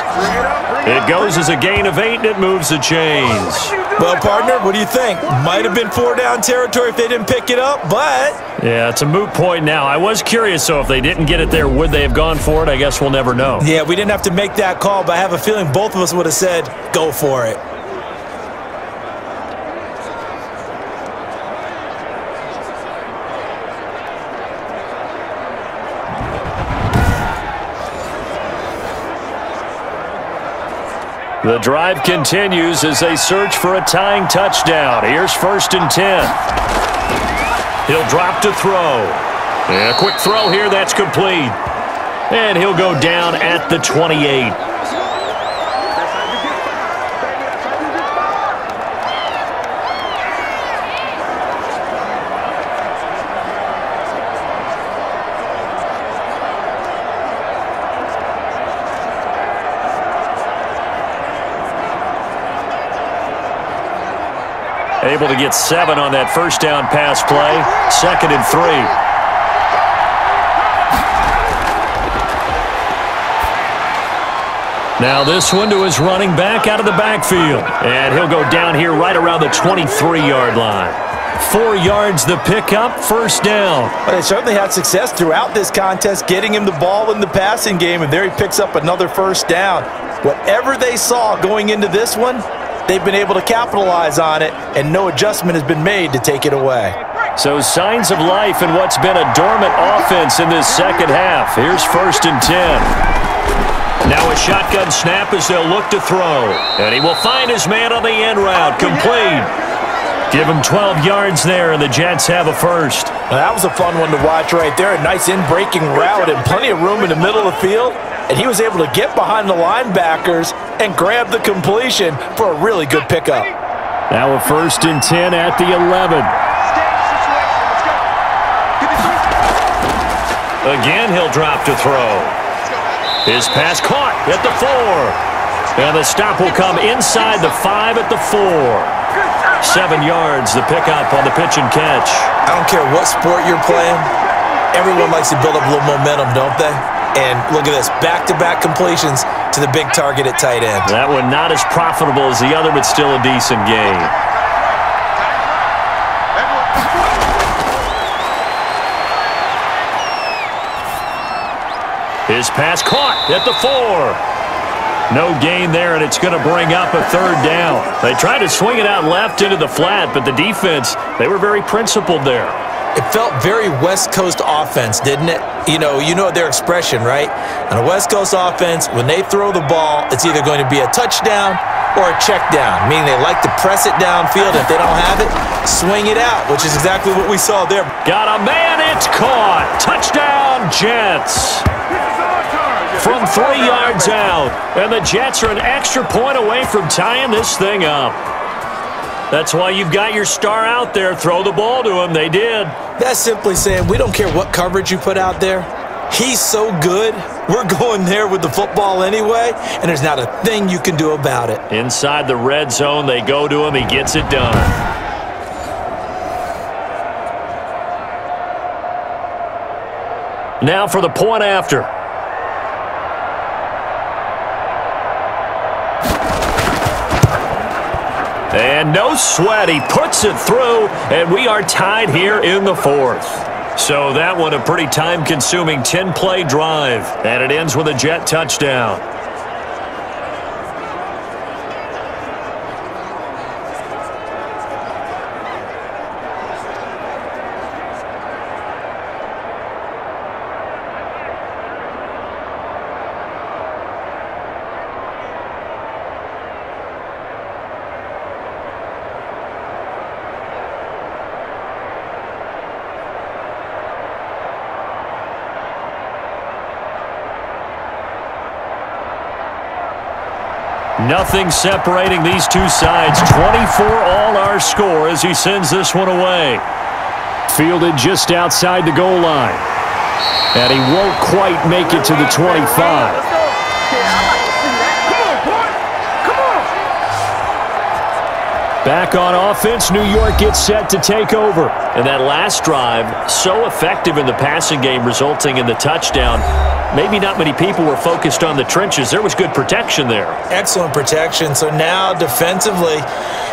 It goes as a gain of 8, and it moves the chains. Well, partner, what do you think? Might have been 4-down territory if they didn't pick it up, but... Yeah, it's a moot point now. I was curious, so if they didn't get it there, would they have gone for it? I guess we'll never know. Yeah, we didn't have to make that call, but I have a feeling both of us would have said, go for it. The drive continues as they search for a tying touchdown. Here's 1st and 10. He'll drop to throw. And a quick throw here, that's complete. And he'll go down at the 28. Able to get 7 on that 1st down pass play. 2nd and 3. Now this one to his running back out of the backfield. And he'll go down here right around the 23-yard line. 4 yards the pickup, 1st down. Well, they certainly had success throughout this contest, getting him the ball in the passing game, and there he picks up another 1st down. Whatever they saw going into this one, they've been able to capitalize on it, and no adjustment has been made to take it away. So signs of life in what's been a dormant offense in this second half. Here's 1st and 10. Now a shotgun snap as they'll look to throw. And he will find his man on the end route. Complete. Give him 12 yards there, and the Jets have a first. Now, that was a fun one to watch right there. A nice in-breaking route and plenty of room in the middle of the field. And he was able to get behind the linebackers and grab the completion for a really good pickup. Now a 1st and 10 at the 11. Again, he'll drop to throw. His pass caught at the 4. And the stop will come inside the 5 at the 4. 7 yards, the pickup on the pitch and catch. I don't care what sport you're playing. Everyone likes to build up a little momentum, don't they? And look at this, back-to-back completions to the big target at tight end. That one not as profitable as the other, but still a decent gain. His pass caught at the 4. No gain there, and it's going to bring up a 3rd down. They tried to swing it out left into the flat, but the defense, they were very principled there. It felt very West Coast offense, didn't it? You know their expression, right? On a West Coast offense, when they throw the ball, it's either going to be a touchdown or a check down, meaning they like to press it downfield. If they don't have it, swing it out, which is exactly what we saw there. Got a man, it's caught. Touchdown, Jets. From 3 yards out, and the Jets are an extra point away from tying this thing up. That's why you've got your star out there. Throw the ball to him. They did. That's simply saying we don't care what coverage you put out there. He's so good. We're going there with the football anyway, and there's not a thing you can do about it. Inside the red zone, they go to him. He gets it done. Now for the point after. And no sweat, he puts it through, and we are tied here in the 4th. So that one a pretty time-consuming 10-play drive, and it ends with a Jet touchdown. Nothing separating these two sides. 24 all our score as he sends this one away. Fielded just outside the goal line. And he won't quite make it to the 25. Back on offense, New York gets set to take over. And that last drive, so effective in the passing game, resulting in the touchdown. Maybe not many people were focused on the trenches. There was good protection there. Excellent protection. So now defensively,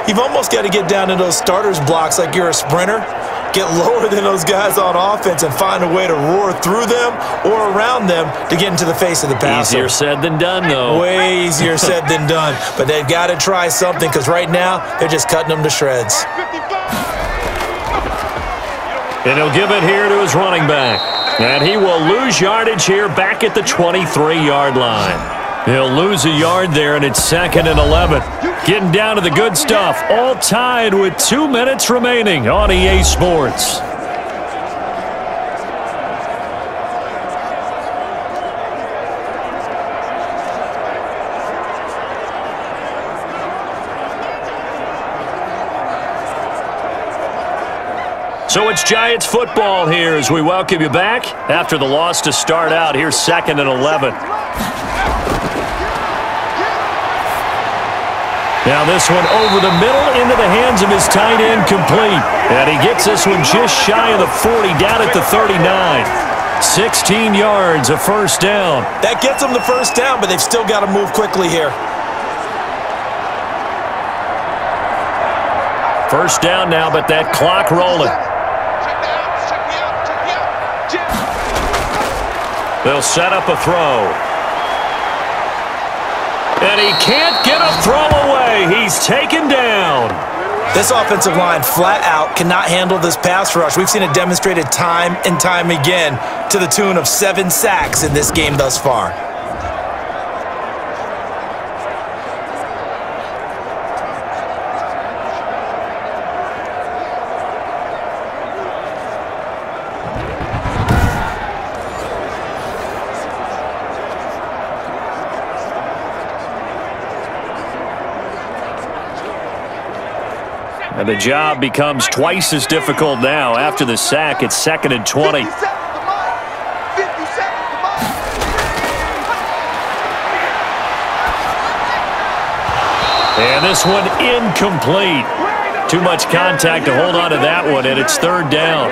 you've almost got to get down to those starters blocks like you're a sprinter. Get lower than those guys on offense and find a way to roar through them or around them to get into the face of the passer. Easier said than done, though. Way easier said than done. But they've got to try something because right now they're just cutting them to shreds. And he'll give it here to his running back. And he will lose yardage here back at the 23-yard line. He'll lose a yard there, and it's 2nd and 11. Getting down to the good stuff, all tied with 2 minutes remaining on EA Sports. So it's Giants football here as we welcome you back after the loss to start out. Here's 2nd and 11. Now this one over the middle into the hands of his tight end, complete. And he gets this one just shy of the 40, down at the 39. 16 yards, a first down. That gets them the first down, but they've still got to move quickly here. First down now, but that clock rolling. They'll set up a throw. And he can't get a throw away. He's taken down. This offensive line flat out cannot handle this pass rush. We've seen it demonstrated time and time again to the tune of 7 sacks in this game thus far. And the job becomes twice as difficult now. After the sack, it's 2nd and 20. And this one incomplete. Too much contact to hold on to that one, and it's 3rd down.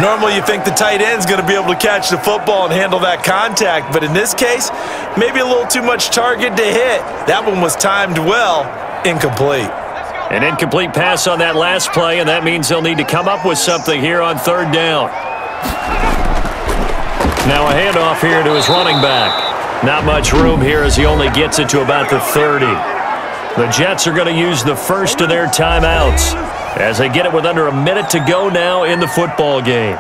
Normally you think the tight end's going to be able to catch the football and handle that contact, but in this case, maybe a little too much target to hit. That one was timed well, incomplete. An incomplete pass on that last play, and that means they'll need to come up with something here on 3rd down. Now a handoff here to his running back. Not much room here as he only gets it to about the 30. The Jets are going to use the first of their timeouts as they get it with under a minute to go now in the football game.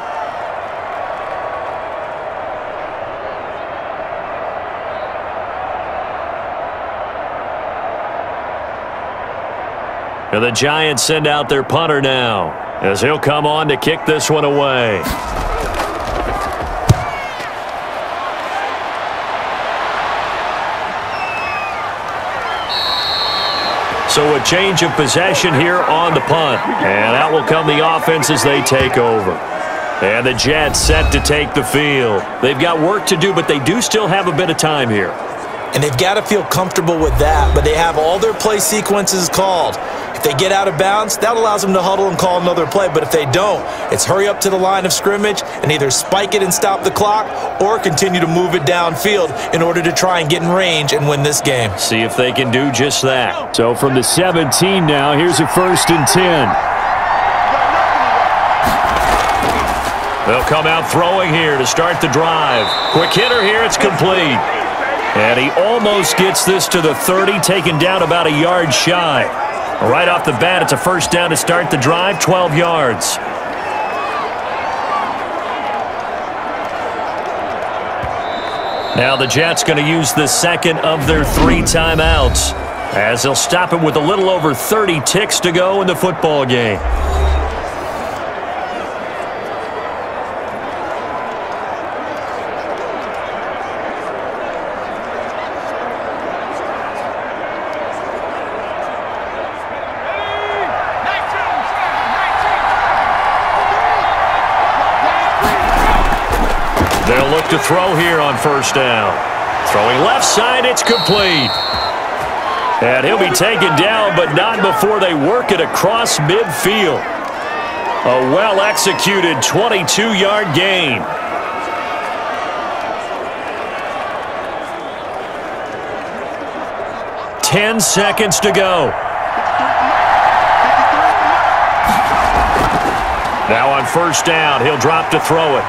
And the Giants send out their punter now as he'll come on to kick this one away. So a change of possession here on the punt. And out will come the offense as they take over. And the Jets set to take the field. They've got work to do, but they do still have a bit of time here. And they've got to feel comfortable with that, but they have all their play sequences called. If they get out of bounds, that allows them to huddle and call another play. But if they don't, it's hurry up to the line of scrimmage and either spike it and stop the clock or continue to move it downfield in order to try and get in range and win this game. See if they can do just that. So from the 17 now, here's a 1st and 10. They'll come out throwing here to start the drive. Quick hitter here, it's complete. And he almost gets this to the 30, taken down about a yard shy. Right off the bat, it's a first down to start the drive, 12 yards. Now the Jets going to use the second of their 3 timeouts as they'll stop it with a little over 30 ticks to go in the football game. They'll look to throw here on first down. Throwing left side, it's complete. And he'll be taken down, but not before they work it across midfield. A well-executed 22-yard gain. Ten seconds to go. Now on first down, he'll drop to throw it.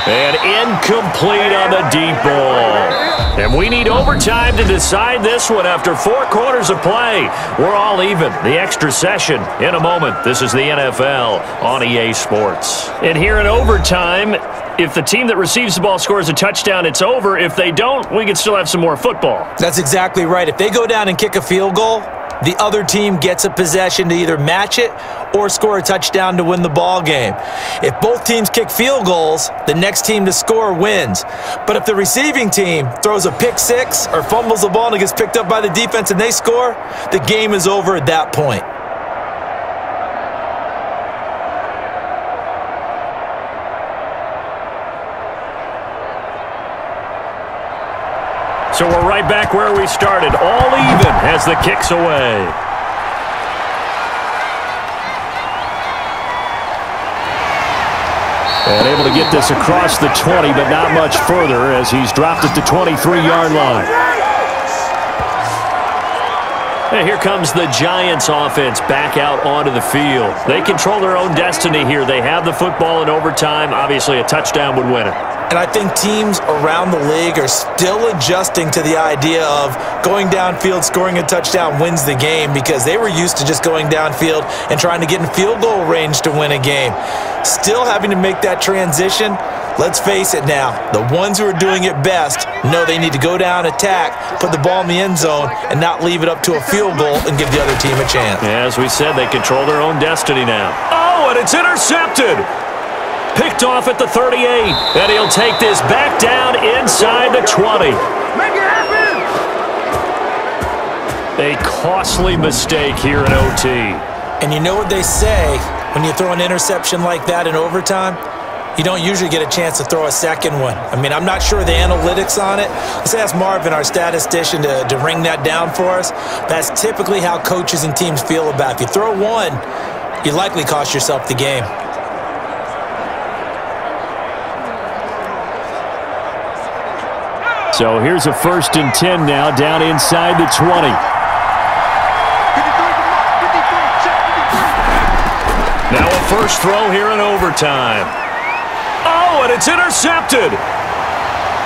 And incomplete on the deep ball. And we need overtime to decide this one after 4 quarters of play. We're all even. The extra session in a moment. This is the NFL on EA Sports. And here in overtime, if the team that receives the ball scores a touchdown, it's over. If they don't, we can still have some more football. That's exactly right. If they go down and kick a field goal, the other team gets a possession to either match it or score a touchdown to win the ball game. If both teams kick field goals, the next team to score wins. But if the receiving team throws a pick six or fumbles the ball and it gets picked up by the defense and they score, the game is over at that point. So we're right back where we started, all even as the kick's away. And able to get this across the 20, but not much further as he's dropped at the 23-yard line. And here comes the Giants offense back out onto the field. They control their own destiny here. They have the football in overtime. Obviously, a touchdown would win it. And I think teams around the league are still adjusting to the idea of going downfield, scoring a touchdown wins the game, because they were used to just going downfield and trying to get in field goal range to win a game. Still having to make that transition. Let's face it now, the ones who are doing it best know they need to go down, attack, put the ball in the end zone, and not leave it up to a field goal and give the other team a chance. As we said, they control their own destiny now. Oh, and it's intercepted. Picked off at the 38, and he'll take this back down inside the 20. Make it happen! A costly mistake here in OT. And you know what they say, when you throw an interception like that in overtime, you don't usually get a chance to throw a second one. I mean, I'm not sure the analytics on it. Let's ask Marvin, our statistician, to ring that down for us. That's typically how coaches and teams feel about it. If you throw one, you likely cost yourself the game. So here's a 1st and 10 now, down inside the 20. Now a first throw here in overtime. Oh, and it's intercepted.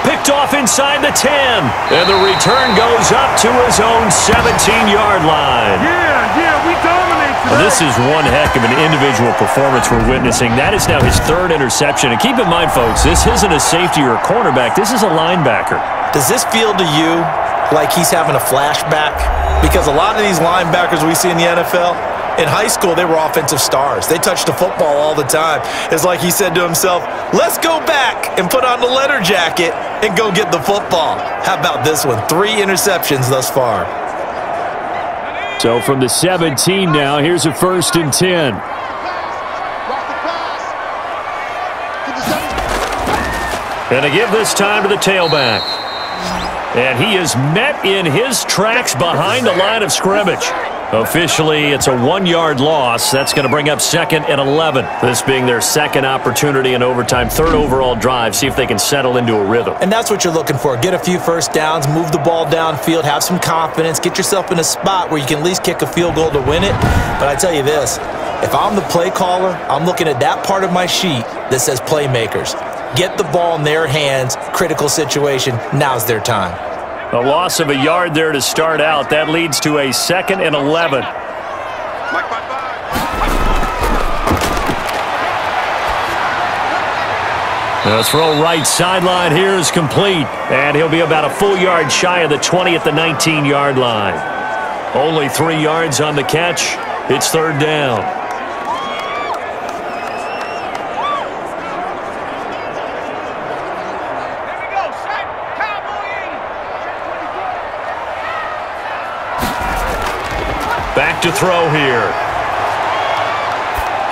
Picked off inside the 10. And the return goes up to his own 17-yard line. Yeah, we dominate today. Well, this is one heck of an individual performance we're witnessing. That is now his 3rd interception. And keep in mind, folks, this isn't a safety or a cornerback. This is a linebacker. Does this feel to you like he's having a flashback? Because a lot of these linebackers we see in the NFL, in high school, they were offensive stars. They touched the football all the time. It's like he said to himself, let's go back and put on the letter jacket and go get the football. How about this one? 3 interceptions thus far. So from the 17 now, here's a 1st and 10. And to give this time to the tailback. And he is met in his tracks behind the line of scrimmage. Officially, it's a 1-yard loss. That's going to bring up 2nd and 11. This being their 2nd opportunity in overtime, 3rd overall drive. See if they can settle into a rhythm. And that's what you're looking for. Get a few first downs, move the ball downfield, have some confidence, get yourself in a spot where you can at least kick a field goal to win it. But I tell you this, if I'm the play caller, I'm looking at that part of my sheet that says playmakers. Get the ball in their hands, critical situation, now's their time. A loss of a yard there to start out. That leads to a 2nd and 11. The throw right sideline here is complete. And he'll be about a full yard shy of the 20 at the 19-yard line. Only 3 yards on the catch. It's 3rd down. Back to throw here.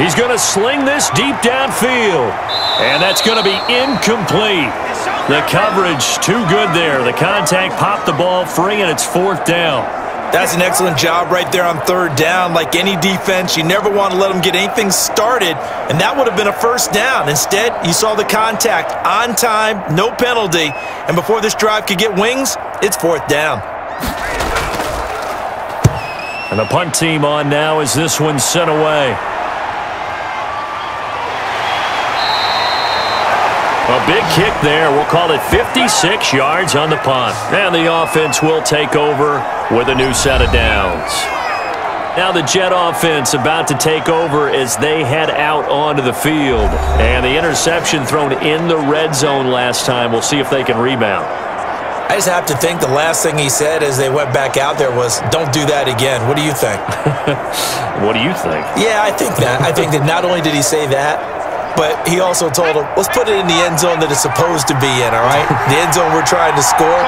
He's going to sling this deep downfield. And that's going to be incomplete. The coverage too good there. The contact popped the ball free, and it's 4th down. That's an excellent job right there on 3rd down. Like any defense, you never want to let them get anything started, and that would have been a 1st down. Instead, you saw the contact on time, no penalty, and before this drive could get wings, it's 4th down. And the punt team on now as this one's sent away. A big kick there. We'll call it 56 yards on the punt. And the offense will take over with a new set of downs. Now the Jet offense about to take over as they head out onto the field. And the interception thrown in the red zone last time. We'll see if they can rebound. I just have to think the last thing he said as they went back out there was, don't do that again. What do you think? What do you think? Yeah, I think that. I think that not only did he say that, but he also told him, let's put it in the end zone that it's supposed to be in, all right? The end zone we're trying to score.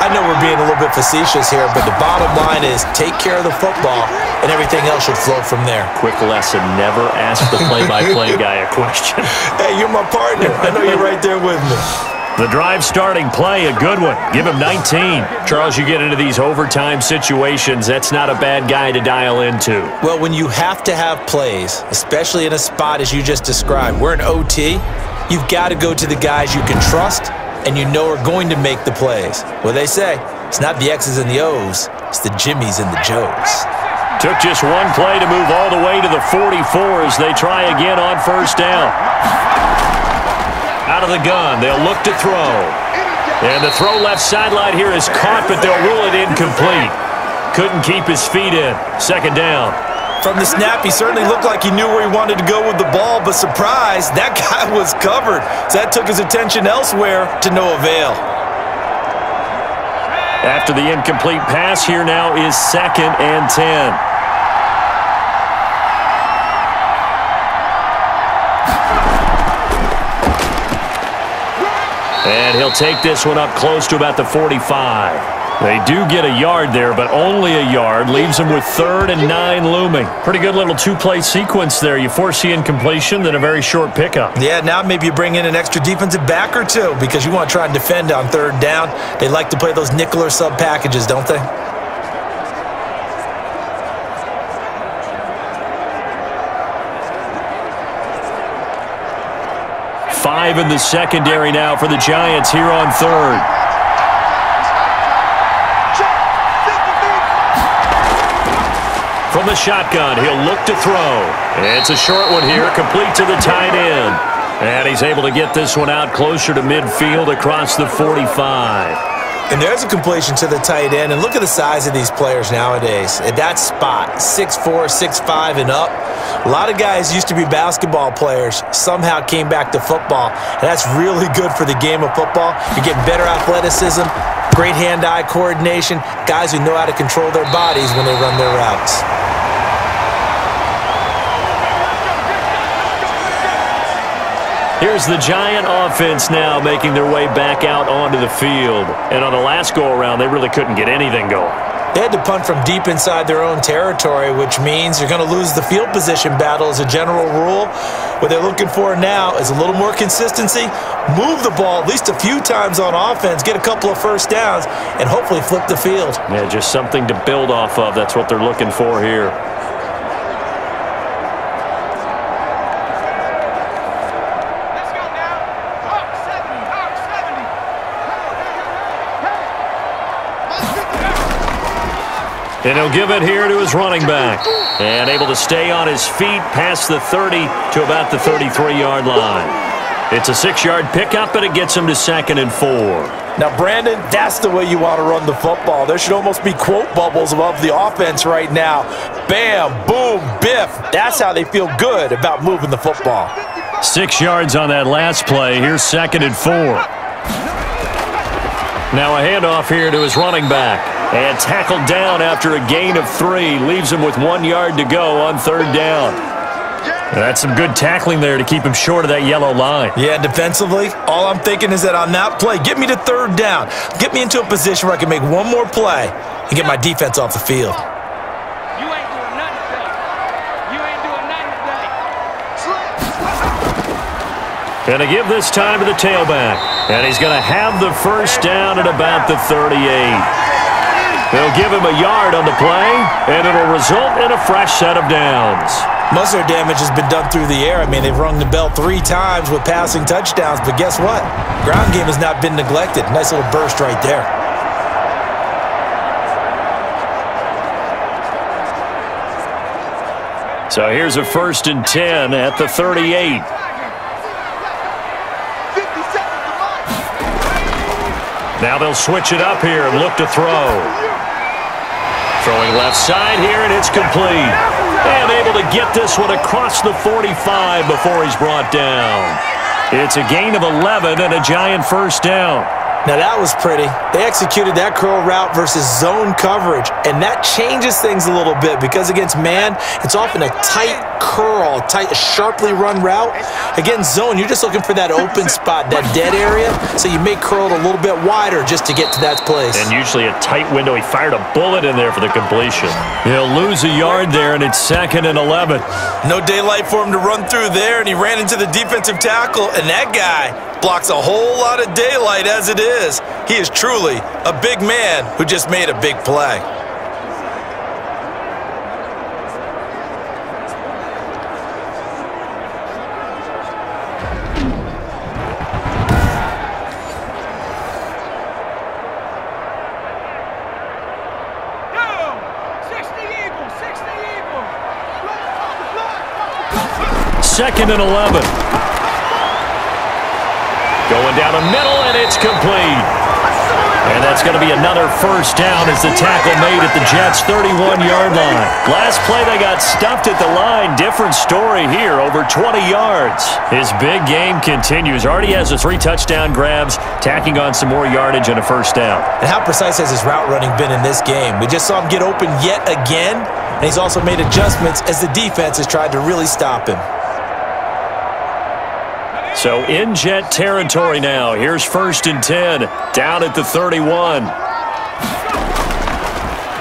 I know we're being a little bit facetious here, but the bottom line is take care of the football, and everything else should flow from there. Quick lesson, never ask the play-by-play guy a question. Hey, you're my partner. I know you're right there with me. The drive starting play, a good one. Give him 19. Charles, you get into these overtime situations, that's not a bad guy to dial into. Well, when you have to have plays, especially in a spot as you just described, we're in OT, you've got to go to the guys you can trust and you know are going to make the plays. Well, they say it's not the X's and the O's, it's the Jimmies and the Joes. Took just one play to move all the way to the 44 as they try again on 1st down. Out of the gun, they'll look to throw. And the throw left sideline here is caught, but they'll rule it incomplete. Couldn't keep his feet in. 2nd down. From the snap, he certainly looked like he knew where he wanted to go with the ball, but surprise, that guy was covered. So that took his attention elsewhere to no avail. After the incomplete pass, here now is 2nd and 10. And he'll take this one up close to about the 45. They do get a yard there, but only a yard. Leaves them with 3rd and 9 looming. Pretty good little 2-play sequence there. You force the incompletion, then a very short pickup. Yeah, now maybe you bring in an extra defensive back or two because you want to try and defend on 3rd down. They like to play those nickel or sub packages, don't they? Five in the secondary now for the Giants here on 3rd. From the shotgun, he'll look to throw. It's a short one here, complete to the tight end. And he's able to get this one out closer to midfield across the 45. And there's a completion to the tight end. And look at the size of these players nowadays. At that spot, 6'4", 6'5", and up. A lot of guys used to be basketball players, somehow came back to football. And that's really good for the game of football. You're getting better athleticism, great hand-eye coordination, guys who know how to control their bodies when they run their routes. Here's the Giant offense now making their way back out onto the field. And on the last go-around, they really couldn't get anything going. They had to punt from deep inside their own territory, which means you're going to lose the field position battle as a general rule. What they're looking for now is a little more consistency, move the ball at least a few times on offense, get a couple of 1st downs, and hopefully flip the field. Yeah, just something to build off of. That's what they're looking for here. And he'll give it here to his running back. And able to stay on his feet past the 30 to about the 33-yard line. It's a 6-yard pickup, and it gets him to 2nd and 4. Now, Brandon, that's the way you want to run the football. There should almost be quote bubbles above the offense right now. Bam, boom, biff. That's how they feel good about moving the football. 6 yards on that last play. Here's 2nd and 4. Now a handoff here to his running back. And tackled down after a gain of 3. Leaves him with 1 yard to go on 3rd down. That's some good tackling there to keep him short of that yellow line. Yeah, defensively, all I'm thinking is that on that play, get me to 3rd down. Get me into a position where I can make one more play and get my defense off the field. You ain't doing nothing today. You ain't doing nothing today. And to give this time to the tailback. And he's going to have the first down at about the 38. They'll give him a yard on the play, and it'll result in a fresh set of downs. Most of their damage has been done through the air. I mean, they've rung the bell 3 times with passing touchdowns, but guess what? Ground game has not been neglected. Nice little burst right there. So here's a 1st and 10 at the 38. Now they'll switch it up here and look to throw. Throwing left side here, and it's complete. And able to get this one across the 45 before he's brought down. It's a gain of 11 and a Giant first down. Now that was pretty. They executed that curl route versus zone coverage, and that changes things a little bit because against man, it's often a tight curl, a sharply run route. Against zone, you're just looking for that open spot, that dead area, so you may curl it a little bit wider just to get to that place. And usually a tight window. He fired a bullet in there for the completion. He'll lose a yard there, and it's 2nd and 11. No daylight for him to run through there, and he ran into the defensive tackle, and that guy blocks a whole lot of daylight as it is. He is truly a big man who just made a big play. Second and 11. Going down the middle, and it's complete. And that's going to be another first down as the tackle made at the Jets' 31-yard line. Last play, they got stuffed at the line. Different story here, over 20 yards. His big game continues. Already has the 3 touchdown grabs, tacking on some more yardage and a first down. And how precise has his route running been in this game? We just saw him get open yet again, and he's also made adjustments as the defense has tried to really stop him. So in Jet territory now. Here's 1st and 10, down at the 31.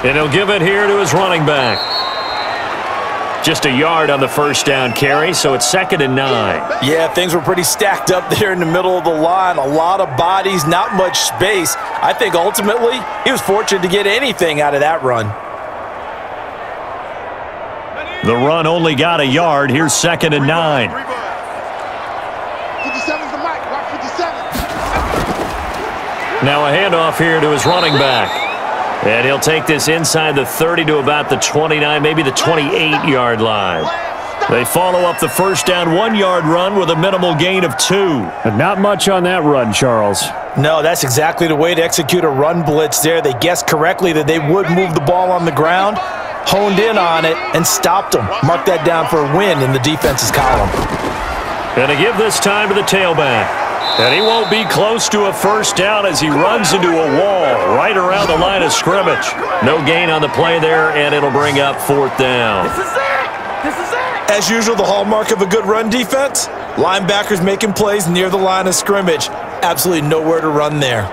And he'll give it here to his running back. Just a yard on the first down carry, so it's 2nd and 9. Yeah, things were pretty stacked up there in the middle of the line. A lot of bodies, not much space. I think ultimately he was fortunate to get anything out of that run. The run only got a yard. Here's 2nd and 9. Now a handoff here to his running back. And he'll take this inside the 30 to about the 29, maybe the 28-yard line. They follow up the first down 1-yard run with a minimal gain of 2. And not much on that run, Charles. No, that's exactly the way to execute a run blitz there. They guessed correctly that they would move the ball on the ground, honed in on it, and stopped them. Mark that down for a win in the defense's column. And to give this time to the tailback. And he won't be close to a first down as he runs into a wall right around the line of scrimmage. No gain on the play there, and it'll bring up 4th down. This is it! As usual, the hallmark of a good run defense, linebackers making plays near the line of scrimmage. Absolutely nowhere to run there.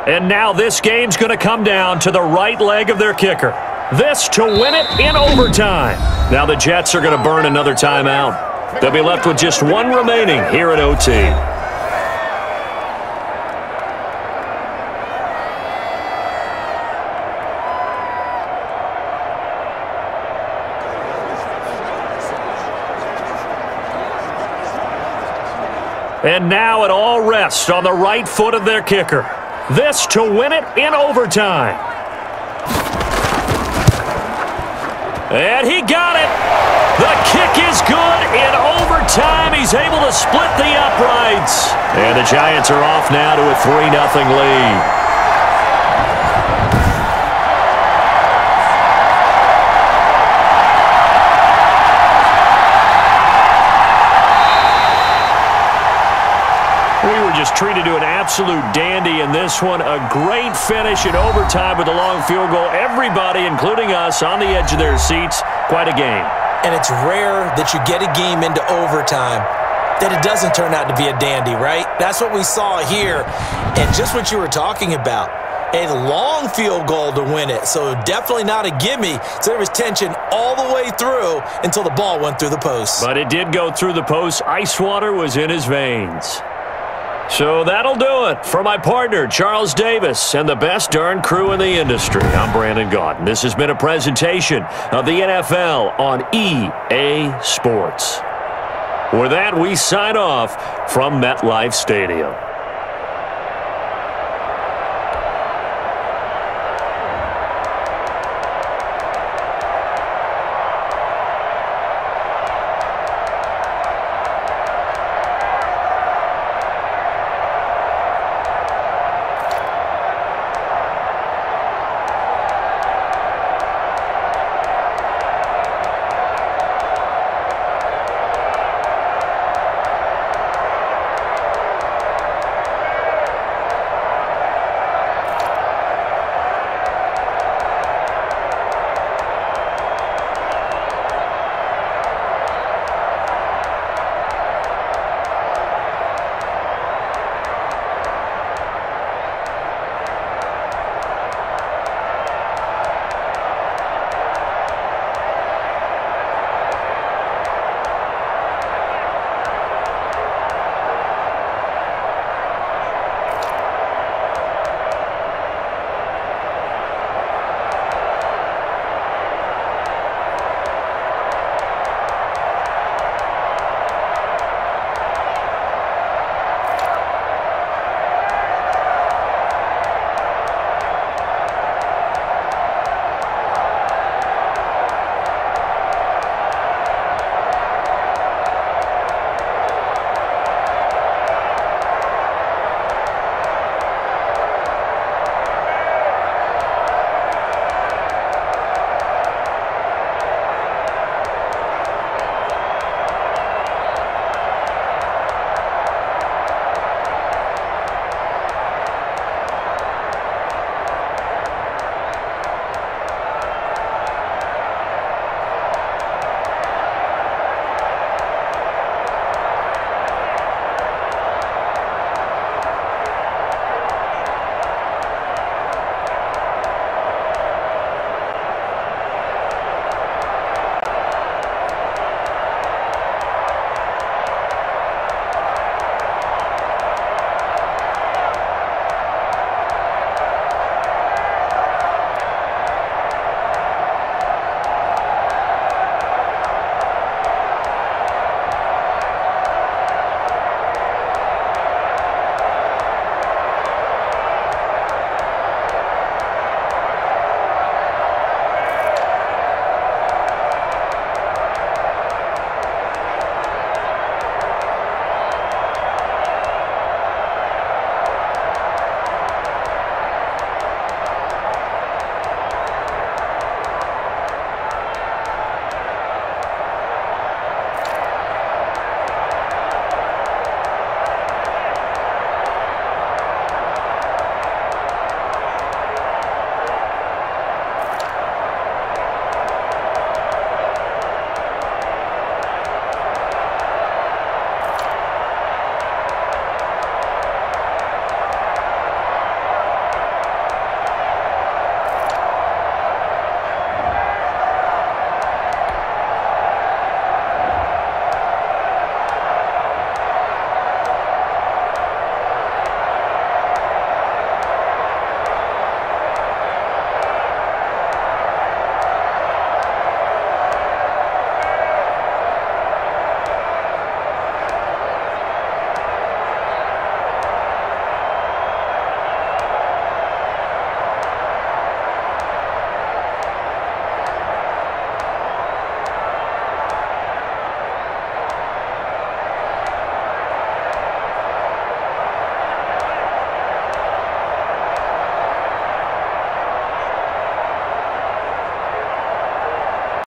And now this game's going to come down to the right leg of their kicker. This to win it in overtime. Now the Jets are going to burn another timeout. They'll be left with just 1 remaining here at OT. And now it all rests on the right foot of their kicker. This to win it in overtime. And he got it. The kick is good in overtime. He's able to split the uprights. And the Giants are off now to a 3-0 lead. treated to an absolute dandy in this one. A great finish in overtime with a long field goal. Everybody, including us, on the edge of their seats. Quite a game. And it's rare that you get a game into overtime that it doesn't turn out to be a dandy, right? That's what we saw here. And just what you were talking about, a long field goal to win it. So definitely not a gimme. So there was tension all the way through until the ball went through the post. But it did go through the post. Ice water was in his veins. So that'll do it for my partner, Charles Davis, and the best darn crew in the industry. I'm Brandon Gaudin. This has been a presentation of the NFL on EA Sports. With that, we sign off from MetLife Stadium.